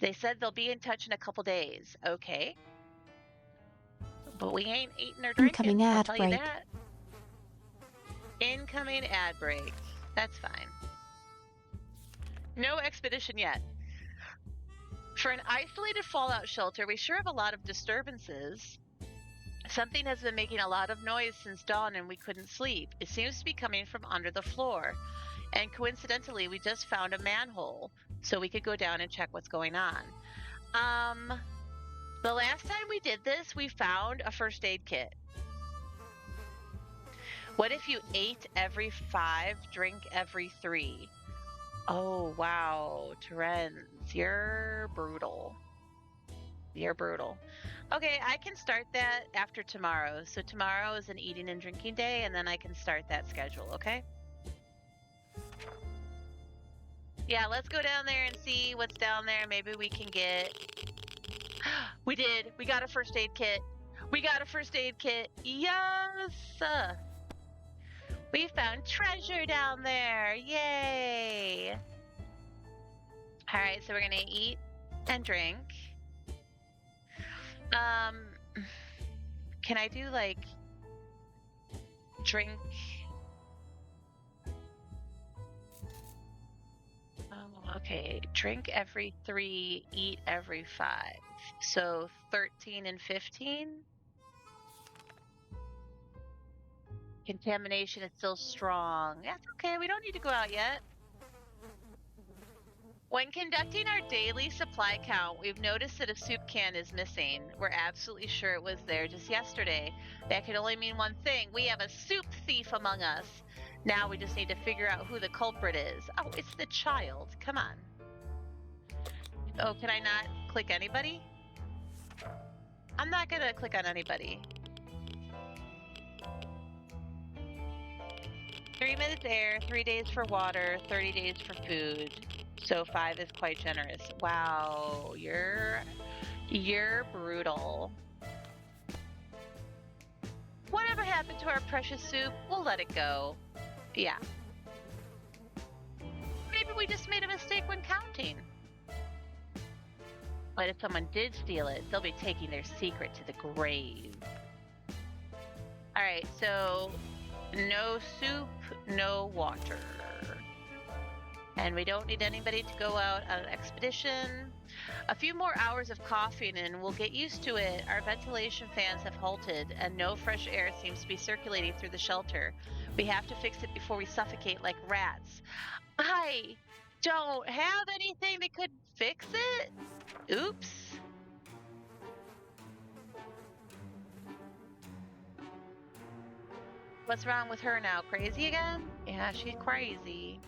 They said they'll be in touch in a couple days. Okay. But we ain't eating or drinking. Incoming I'll ad tell break. you that. Incoming ad break. That's fine. No expedition yet. For an isolated fallout shelter, we sure have a lot of disturbances. Something has been making a lot of noise since dawn and we couldn't sleep. It seems to be coming from under the floor. And coincidentally, we just found a manhole, so we could go down and check what's going on. The last time we did this, we found a first aid kit. What if you ate every 5, drink every 3? Oh, wow. Terenz, you're brutal. You're brutal. Okay, I can start that after tomorrow. So tomorrow is an eating and drinking day, and then I can start that schedule, okay? Yeah, let's go down there and see what's down there. Maybe we can get... We did. We got a first aid kit. We got a first aid kit. Yes! We found treasure down there. Yay! All right, so we're going to eat and drink. Can I do, like, drink... Okay, drink every 3, eat every 5. So 13 and 15. Contamination is still strong. That's okay, we don't need to go out yet. When conducting our daily supply count, we've noticed that a soup can is missing. We're absolutely sure it was there just yesterday. That could only mean one thing. We have a soup thief among us. Now we just need to figure out who the culprit is. Oh, it's the child. Come on. Oh, can I not click anybody? I'm not gonna click on anybody. 3 minutes air, 3 days for water, 30 days for food. So 5 is quite generous. Wow, you're brutal. Whatever happened to our precious soup? We'll let it go. Yeah. Maybe we just made a mistake when counting. But if someone did steal it, they'll be taking their secret to the grave. Alright, so no soup, no water. And we don't need anybody to go out on an expedition. A few more hours of coughing and we'll get used to it. Our ventilation fans have halted and no fresh air seems to be circulating through the shelter. We have to fix it before we suffocate like rats. I don't have anything that could fix it. Oops. What's wrong with her now? Crazy again? Yeah, she's crazy.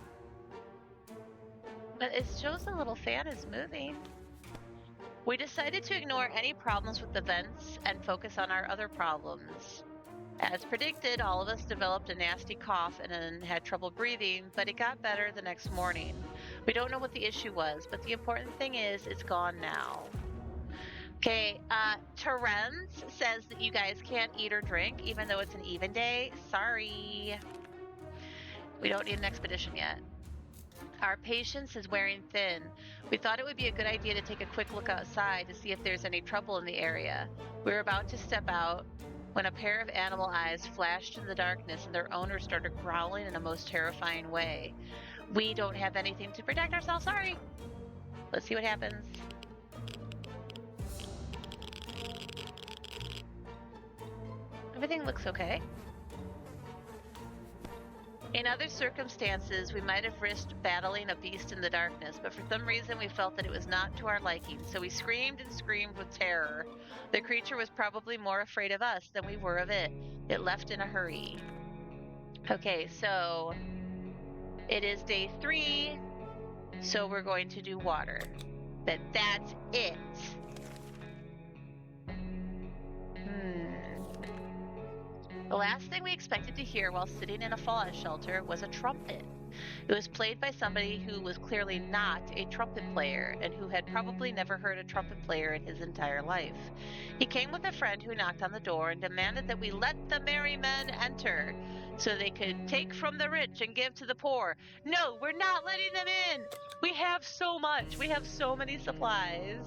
But it shows the little fan is moving. We decided to ignore any problems with the vents and focus on our other problems. As predicted, all of us developed a nasty cough and then had trouble breathing, but it got better the next morning. We don't know what the issue was, but the important thing is it's gone now. Okay, Terenz says that you guys can't eat or drink, even though it's an even day. Sorry. We don't need an expedition yet. Our patience is wearing thin. We thought it would be a good idea to take a quick look outside to see if there's any trouble in the area. We were about to step out when a pair of animal eyes flashed in the darkness and their owner started growling in a most terrifying way. We don't have anything to protect ourselves, sorry. Let's see what happens. Everything looks okay. In other circumstances, we might have risked battling a beast in the darkness, but for some reason we felt that it was not to our liking, so we screamed and screamed with terror. The creature was probably more afraid of us than we were of it. It left in a hurry. Okay, so it is day 3, so we're going to do water. But that's it. The last thing we expected to hear while sitting in a fallout shelter was a trumpet. It was played by somebody who was clearly not a trumpet player and who had probably never heard a trumpet player in his entire life. He came with a friend who knocked on the door and demanded that we let the merry men enter so they could take from the rich and give to the poor. No, we're not letting them in. We have so much. We have so many supplies.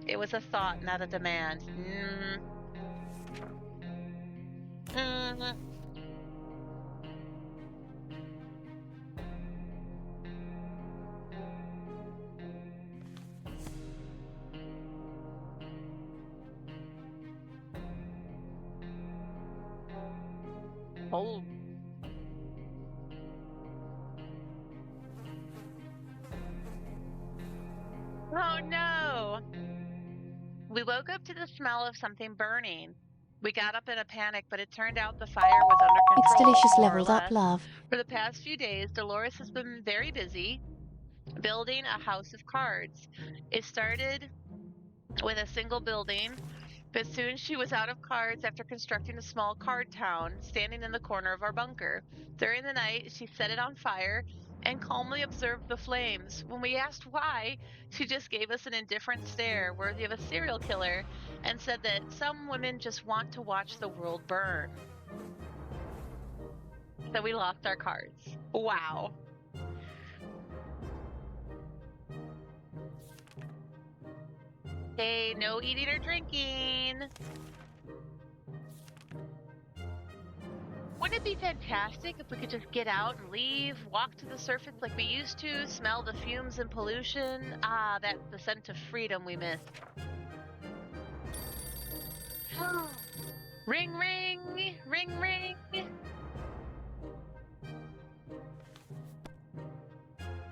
It was a thought, not a demand. Oh. Oh no! We woke up to the smell of something burning. We got up in a panic, but it turned out the fire was under control. It's delicious, more or leveled up less. love. For the past few days, Dolores has been very busy building a house of cards. It started with a single building, but soon she was out of cards after constructing a small card town standing in the corner of our bunker. During the night, she set it on fire and calmly observed the flames. When we asked why, she just gave us an indifferent stare worthy of a serial killer and said that some women just want to watch the world burn. So we lost our cards. Wow. Hey, no eating or drinking. Wouldn't it be fantastic if we could just get out and leave, walk to the surface like we used to, smell the fumes and pollution? Ah, that's the scent of freedom we miss. Ring, ring, ring, ring.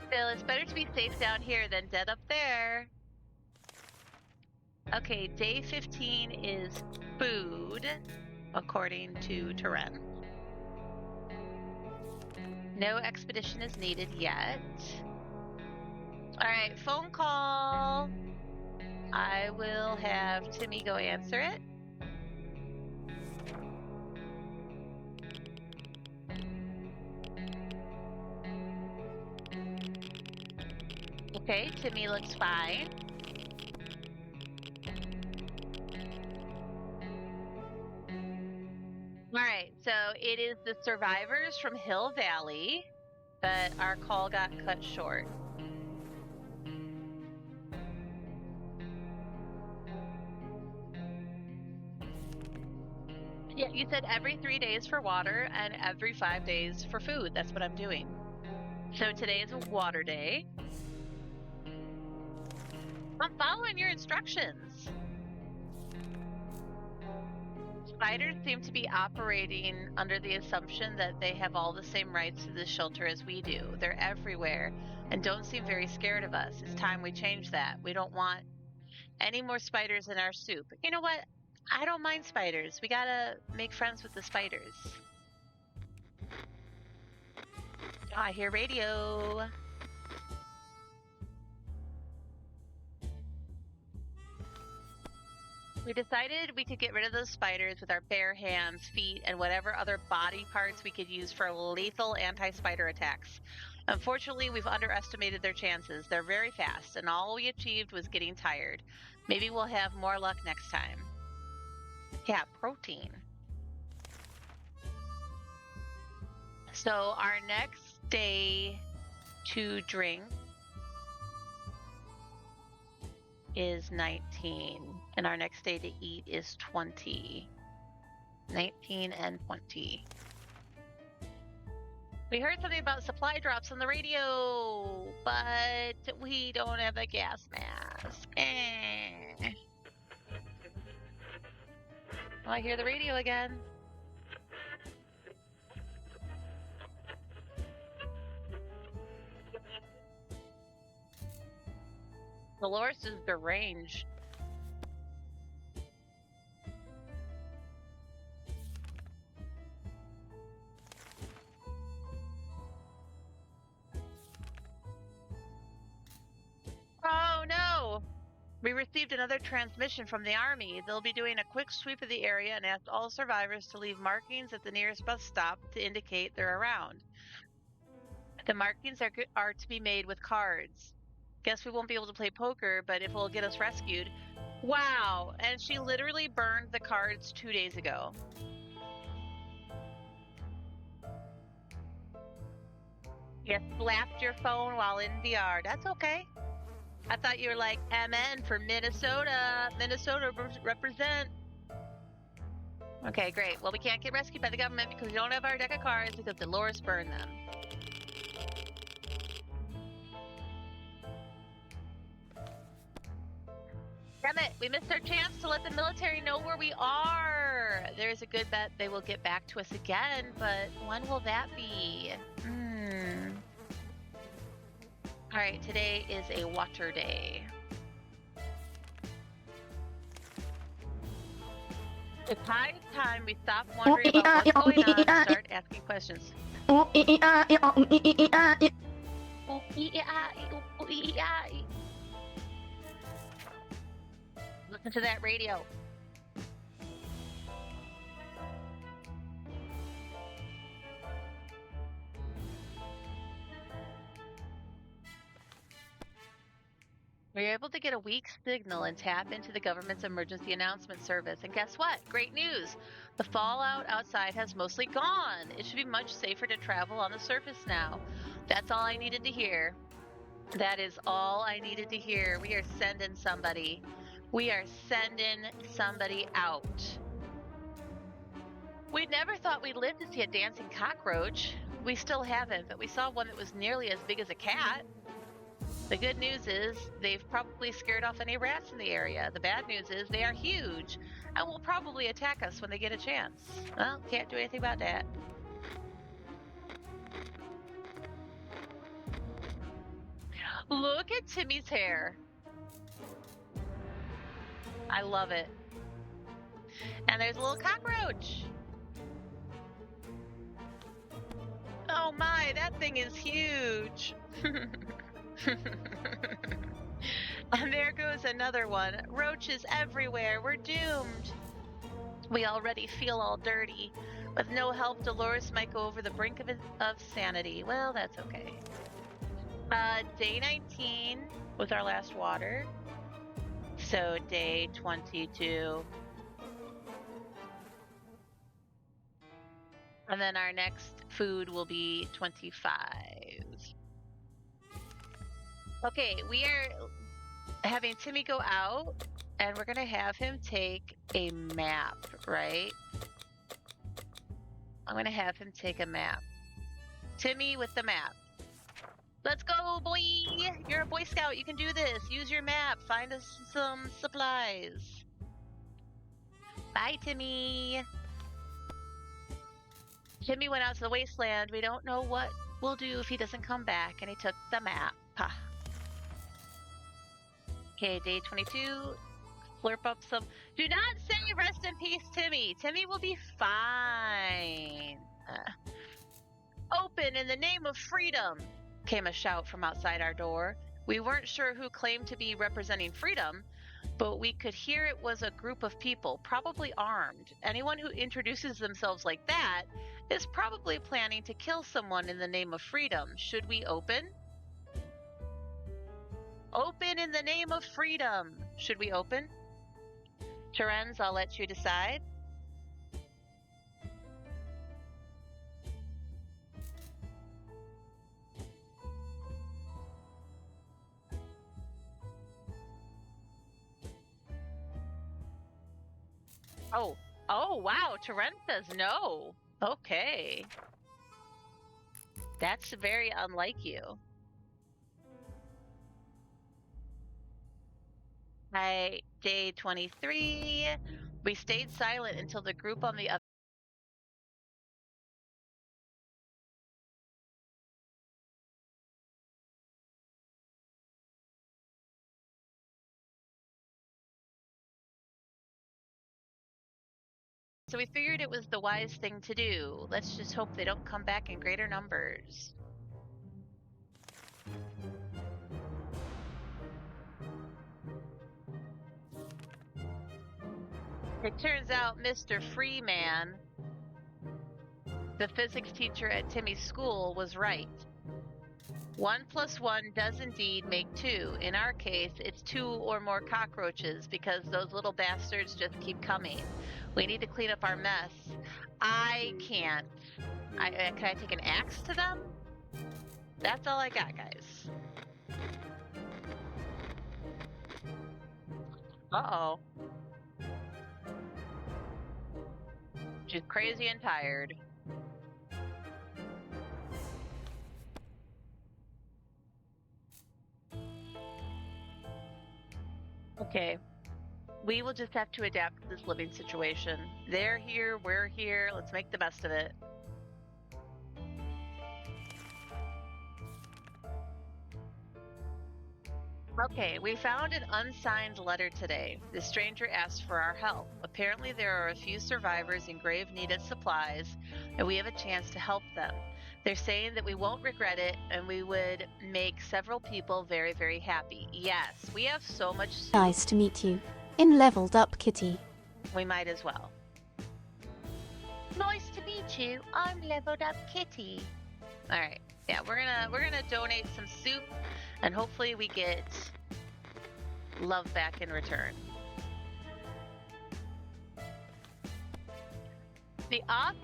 Still, it's better to be safe down here than dead up there. Okay, day 15 is food, according to Terenz. No expedition is needed yet. Alright, phone call. I will have Timmy go answer it. Okay, Timmy looks fine. Alright, so it is the survivors from Hill Valley, but our call got cut short. Yeah, you said every 3 days for water and every 5 days for food. That's what I'm doing. So today is a water day. I'm following your instructions. Spiders seem to be operating under the assumption that they have all the same rights to this shelter as we do. They're everywhere and don't seem very scared of us. It's time we change that. We don't want any more spiders in our soup. You know what? I don't mind spiders. We gotta make friends with the spiders. Oh, I hear radio. We decided we could get rid of those spiders with our bare hands, feet, and whatever other body parts we could use for lethal anti-spider attacks. Unfortunately, we've underestimated their chances. They're very fast, and all we achieved was getting tired. Maybe we'll have more luck next time. Yeah, protein. So our next day to drink is 19, and our next day to eat is 20. 19 and 20. We heard something about supply drops on the radio, but we don't have a gas mask. Oh, I hear the radio again. Dolores is deranged. Oh no! We received another transmission from the Army. They'll be doing a quick sweep of the area and asked all survivors to leave markings at the nearest bus stop to indicate they're around. The markings are to be made with cards. Guess we won't be able to play poker, but if it'll get us rescued. Wow! And she literally burned the cards 2 days ago. You slapped your phone while in VR. That's okay. I thought you were like, MN for Minnesota. Minnesota represent. Okay, great. Well, we can't get rescued by the government because we don't have our deck of cards because Dolores burned them. Damn it, we missed our chance to let the military know where we are. There's a good bet they will get back to us again, but when will that be? Alright, today is a water day. It's high time we stop wondering about what's going on and start asking questions. Listen to that radio. We were able to get a weak signal and tap into the government's emergency announcement service. And guess what? Great news! The fallout outside has mostly gone. It should be much safer to travel on the surface now. That's all I needed to hear. That is all I needed to hear. We are sending somebody. We are sending somebody out. We never thought we'd live to see a dancing cockroach. We still haven't, but we saw one that was nearly as big as a cat. The good news is they've probably scared off any rats in the area. The bad news is they are huge and will probably attack us when they get a chance. Well, can't do anything about that. Look at Timmy's hair. I love it. And there's a little cockroach. Oh my, that thing is huge. And there goes another one. Roaches everywhere. We're doomed. We already feel all dirty. With no help, Dolores might go over the brink of sanity. Well, that's okay. Day 19 was our last water. So day 22. And then our next food will be 25. Okay, we are having Timmy go out, and we're going to have him take a map, right? I'm going to have him take a map. Timmy with the map. Let's go, boy! You're a Boy Scout. You can do this. Use your map. Find us some supplies. Bye, Timmy. Timmy went out to the wasteland. We don't know what we'll do if he doesn't come back, and he took the map. Ha. Okay, day 22. Slurp up some. Do not say rest in peace, Timmy. Timmy will be fine. Open in the name of freedom, came a shout from outside our door. We weren't sure who claimed to be representing freedom, but we could hear it was a group of people, probably armed. Anyone who introduces themselves like that is probably planning to kill someone in the name of freedom. Should we open? Open in the name of freedom. Should we open? Terenz, I'll let you decide. Oh, wow, Terenz says no. Okay. That's very unlike you. Day 23. We stayed silent until the group on the other. So we figured it was the wise thing to do. Let's just hope they don't come back in greater numbers. It turns out Mr. Freeman, the physics teacher at Timmy's school, was right. 1 + 1 does indeed make 2. In our case, it's 2 or more cockroaches because those little bastards just keep coming. We need to clean up our mess. I can't. Can I take an axe to them? That's all I got, guys. Uh-oh. She's crazy and tired. Okay. We will just have to adapt to this living situation. They're here, we're here, let's make the best of it. Okay, we found an unsigned letter today. The stranger asked for our help. Apparently there are a few survivors in grave need of supplies, and we have a chance to help them. They're saying that we won't regret it, and we would make several people very, very happy. Yes, we have so much soup. Nice to meet you. In Leveled Up Kitty. We might as well. Nice to meet you. I'm Leveled Up Kitty. All right. Yeah, we're gonna donate some soup, and hopefully we get love back in return. The authors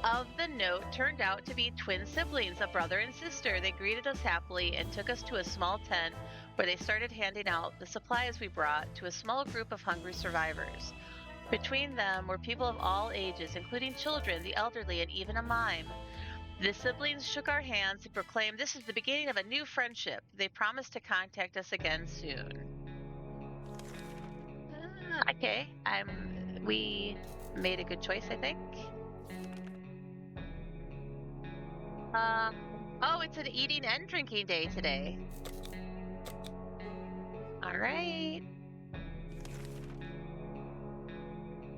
of the note turned out to be twin siblings, a brother and sister. They greeted us happily and took us to a small tent where they started handing out the supplies we brought to a small group of hungry survivors. Between them were people of all ages, including children, the elderly, and even a mime. The siblings shook our hands and proclaimed this is the beginning of a new friendship. They promised to contact us again soon. Okay, we made a good choice, I think. Oh, it's an eating and drinking day today. All right.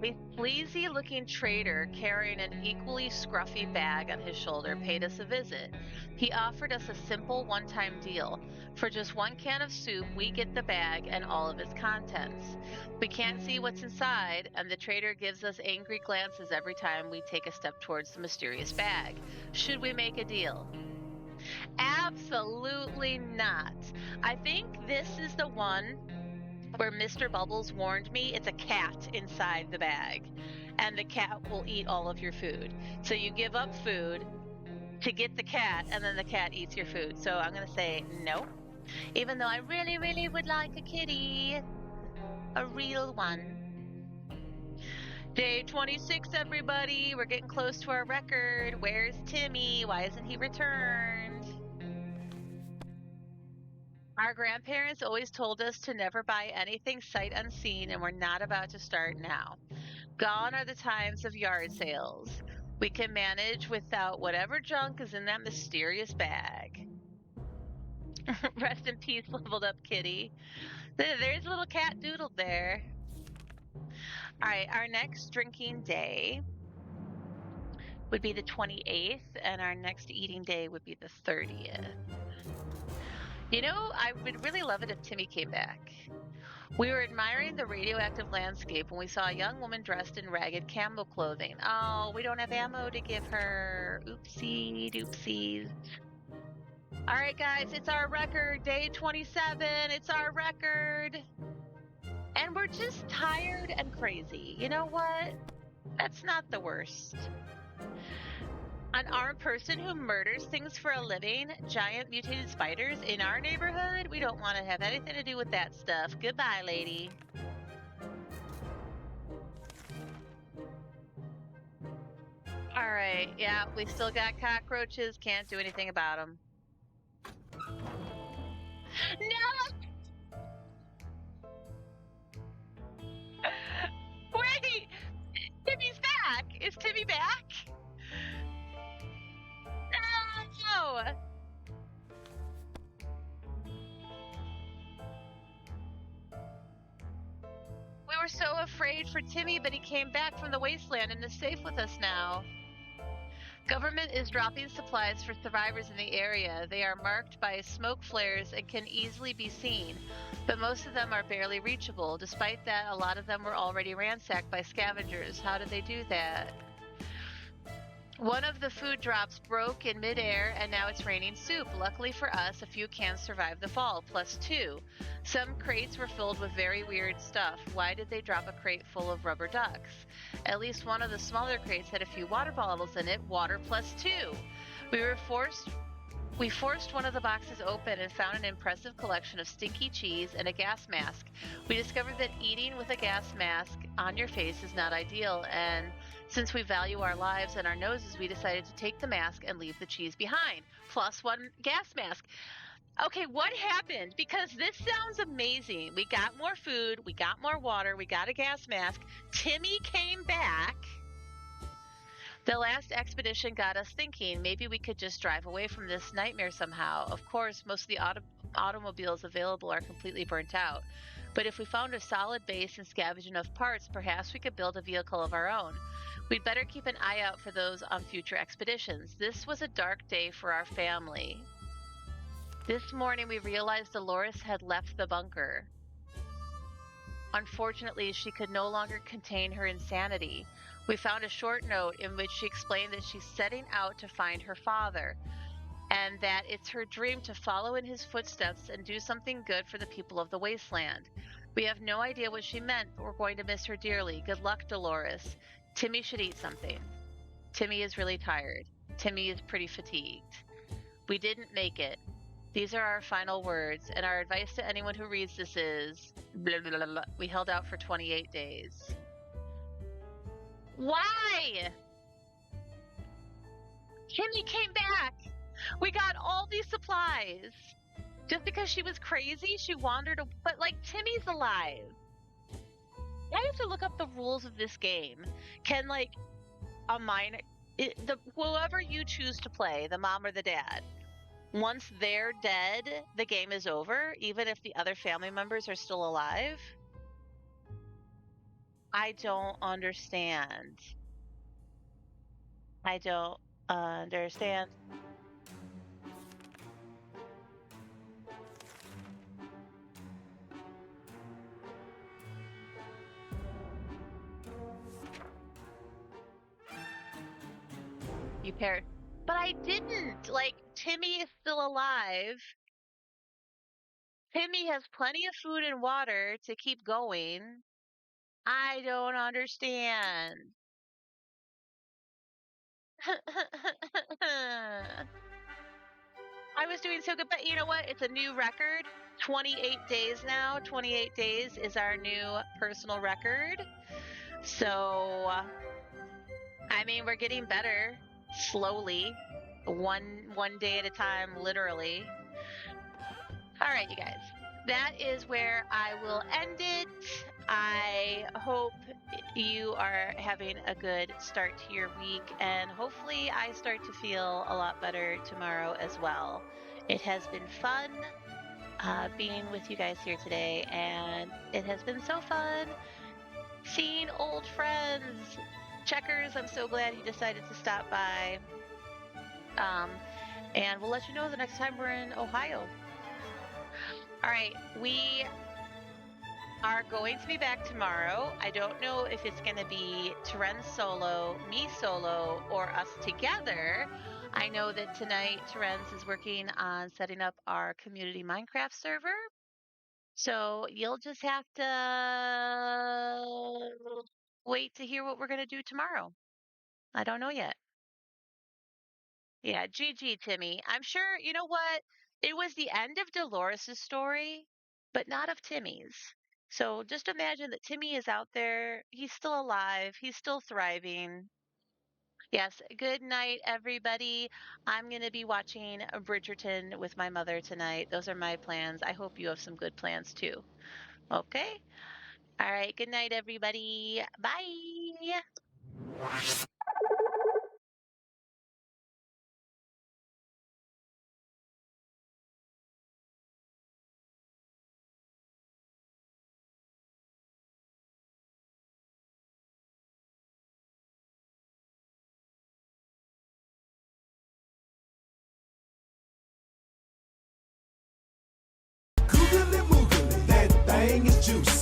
A sleazy-looking trader carrying an equally scruffy bag on his shoulder paid us a visit. He offered us a simple one-time deal. For just 1 can of soup, we get the bag and all of its contents. We can't see what's inside, and the trader gives us angry glances every time we take a step towards the mysterious bag. Should we make a deal? Absolutely not. I think this is the one where Mr. Bubbles warned me it's a cat inside the bag, and the cat will eat all of your food. So you give up food to get the cat, and then the cat eats your food. So I'm going to say no, even though I really, really would like a kitty, a real one. Day 26, everybody. We're getting close to our record. Where's Timmy? Why isn't he returned? Our grandparents always told us to never buy anything sight unseen, and we're not about to start now. Gone are the times of yard sales. We can manage without whatever junk is in that mysterious bag. Rest in peace, Leveled Up Kitty. There's a little cat doodled there. All right, our next drinking day would be the 28th, and our next eating day would be the 30th. You know, I would really love it if Timmy came back. We were admiring the radioactive landscape when we saw a young woman dressed in ragged camo clothing. Oh, we don't have ammo to give her. Oopsie doopsies. All right, guys, it's our record. Day 27. It's our record. And we're just tired and crazy. You know what? That's not the worst. An armed person who murders things for a living, giant mutated spiders in our neighborhood? We don't want to have anything to do with that stuff. Goodbye, lady. All right. Yeah, we still got cockroaches. Can't do anything about them. No! Wait! Timmy's back! Is Timmy back? No! We were so afraid for Timmy, but he came back from the wasteland and is safe with us now. Government is dropping supplies for survivors in the area. They are marked by smoke flares and can easily be seen, but most of them are barely reachable. Despite that, a lot of them were already ransacked by scavengers. How did they do that? One of the food drops broke in midair and now it's raining soup. Luckily for us, a few cans survived the fall, plus 2. Some crates were filled with very weird stuff. Why did they drop a crate full of rubber ducks? At least one of the smaller crates had a few water bottles in it. Water plus 2. We forced one of the boxes open and found an impressive collection of stinky cheese and a gas mask. We discovered that eating with a gas mask on your face is not ideal, and since we value our lives and our noses, we decided to take the mask and leave the cheese behind. Plus 1 gas mask. Okay, what happened? Because this sounds amazing. We got more food, we got more water, we got a gas mask. Timmy came back. The last expedition got us thinking maybe we could just drive away from this nightmare somehow. Of course, most of the automobiles available are completely burnt out. But if we found a solid base and scavenged enough parts, perhaps we could build a vehicle of our own. We'd better keep an eye out for those on future expeditions. This was a dark day for our family. This morning we realized Dolores had left the bunker. Unfortunately, she could no longer contain her insanity. We found a short note in which she explained that she's setting out to find her father, and that it's her dream to follow in his footsteps and do something good for the people of the wasteland. We have no idea what she meant, but we're going to miss her dearly. Good luck, Dolores. Timmy should eat something. Timmy is really tired. Timmy is pretty fatigued. We didn't make it. These are our final words, and our advice to anyone who reads this is blah, blah, blah, blah. We held out for 28 days. Why? Timmy came back. We got all these supplies. Just because she was crazy, she wandered. But like, Timmy's alive. I have to look up the rules of this game. Can like a minor, whoever you choose to play, the mom or the dad, once they're dead, the game is over, even if the other family members are still alive? I don't understand. I don't understand. You pair. But I didn't. Like, Timmy is still alive. Timmy has plenty of food and water to keep going. I don't understand. I was doing so good, but you know what? It's a new record. 28 days now. 28 days is our new personal record. So, I mean, we're getting better slowly, one day at a time, literally. All right, you guys. That is where I will end it. I hope you are having a good start to your week, and hopefully I start to feel a lot better tomorrow as well. It has been fun being with you guys here today, and it has been so fun seeing old friends. Checkers, I'm so glad he decided to stop by. And we'll let you know the next time we're in Ohio. All right, we are going to be back tomorrow. I don't know if it's going to be Terenz solo, me solo, or us together. I know that tonight Terenz is working on setting up our community Minecraft server. So you'll just have to wait to hear what we're going to do tomorrow. I don't know yet. Yeah, GG, Timmy. I'm sure, you know what? It was the end of Dolores's story, but not of Timmy's. So just imagine that Timmy is out there. He's still alive. He's still thriving. Yes. Good night, everybody. I'm going to be watching Bridgerton with my mother tonight. Those are my plans. I hope you have some good plans too. Okay. All right. Good night, everybody. Bye. Googly moogly, that thing is juicy.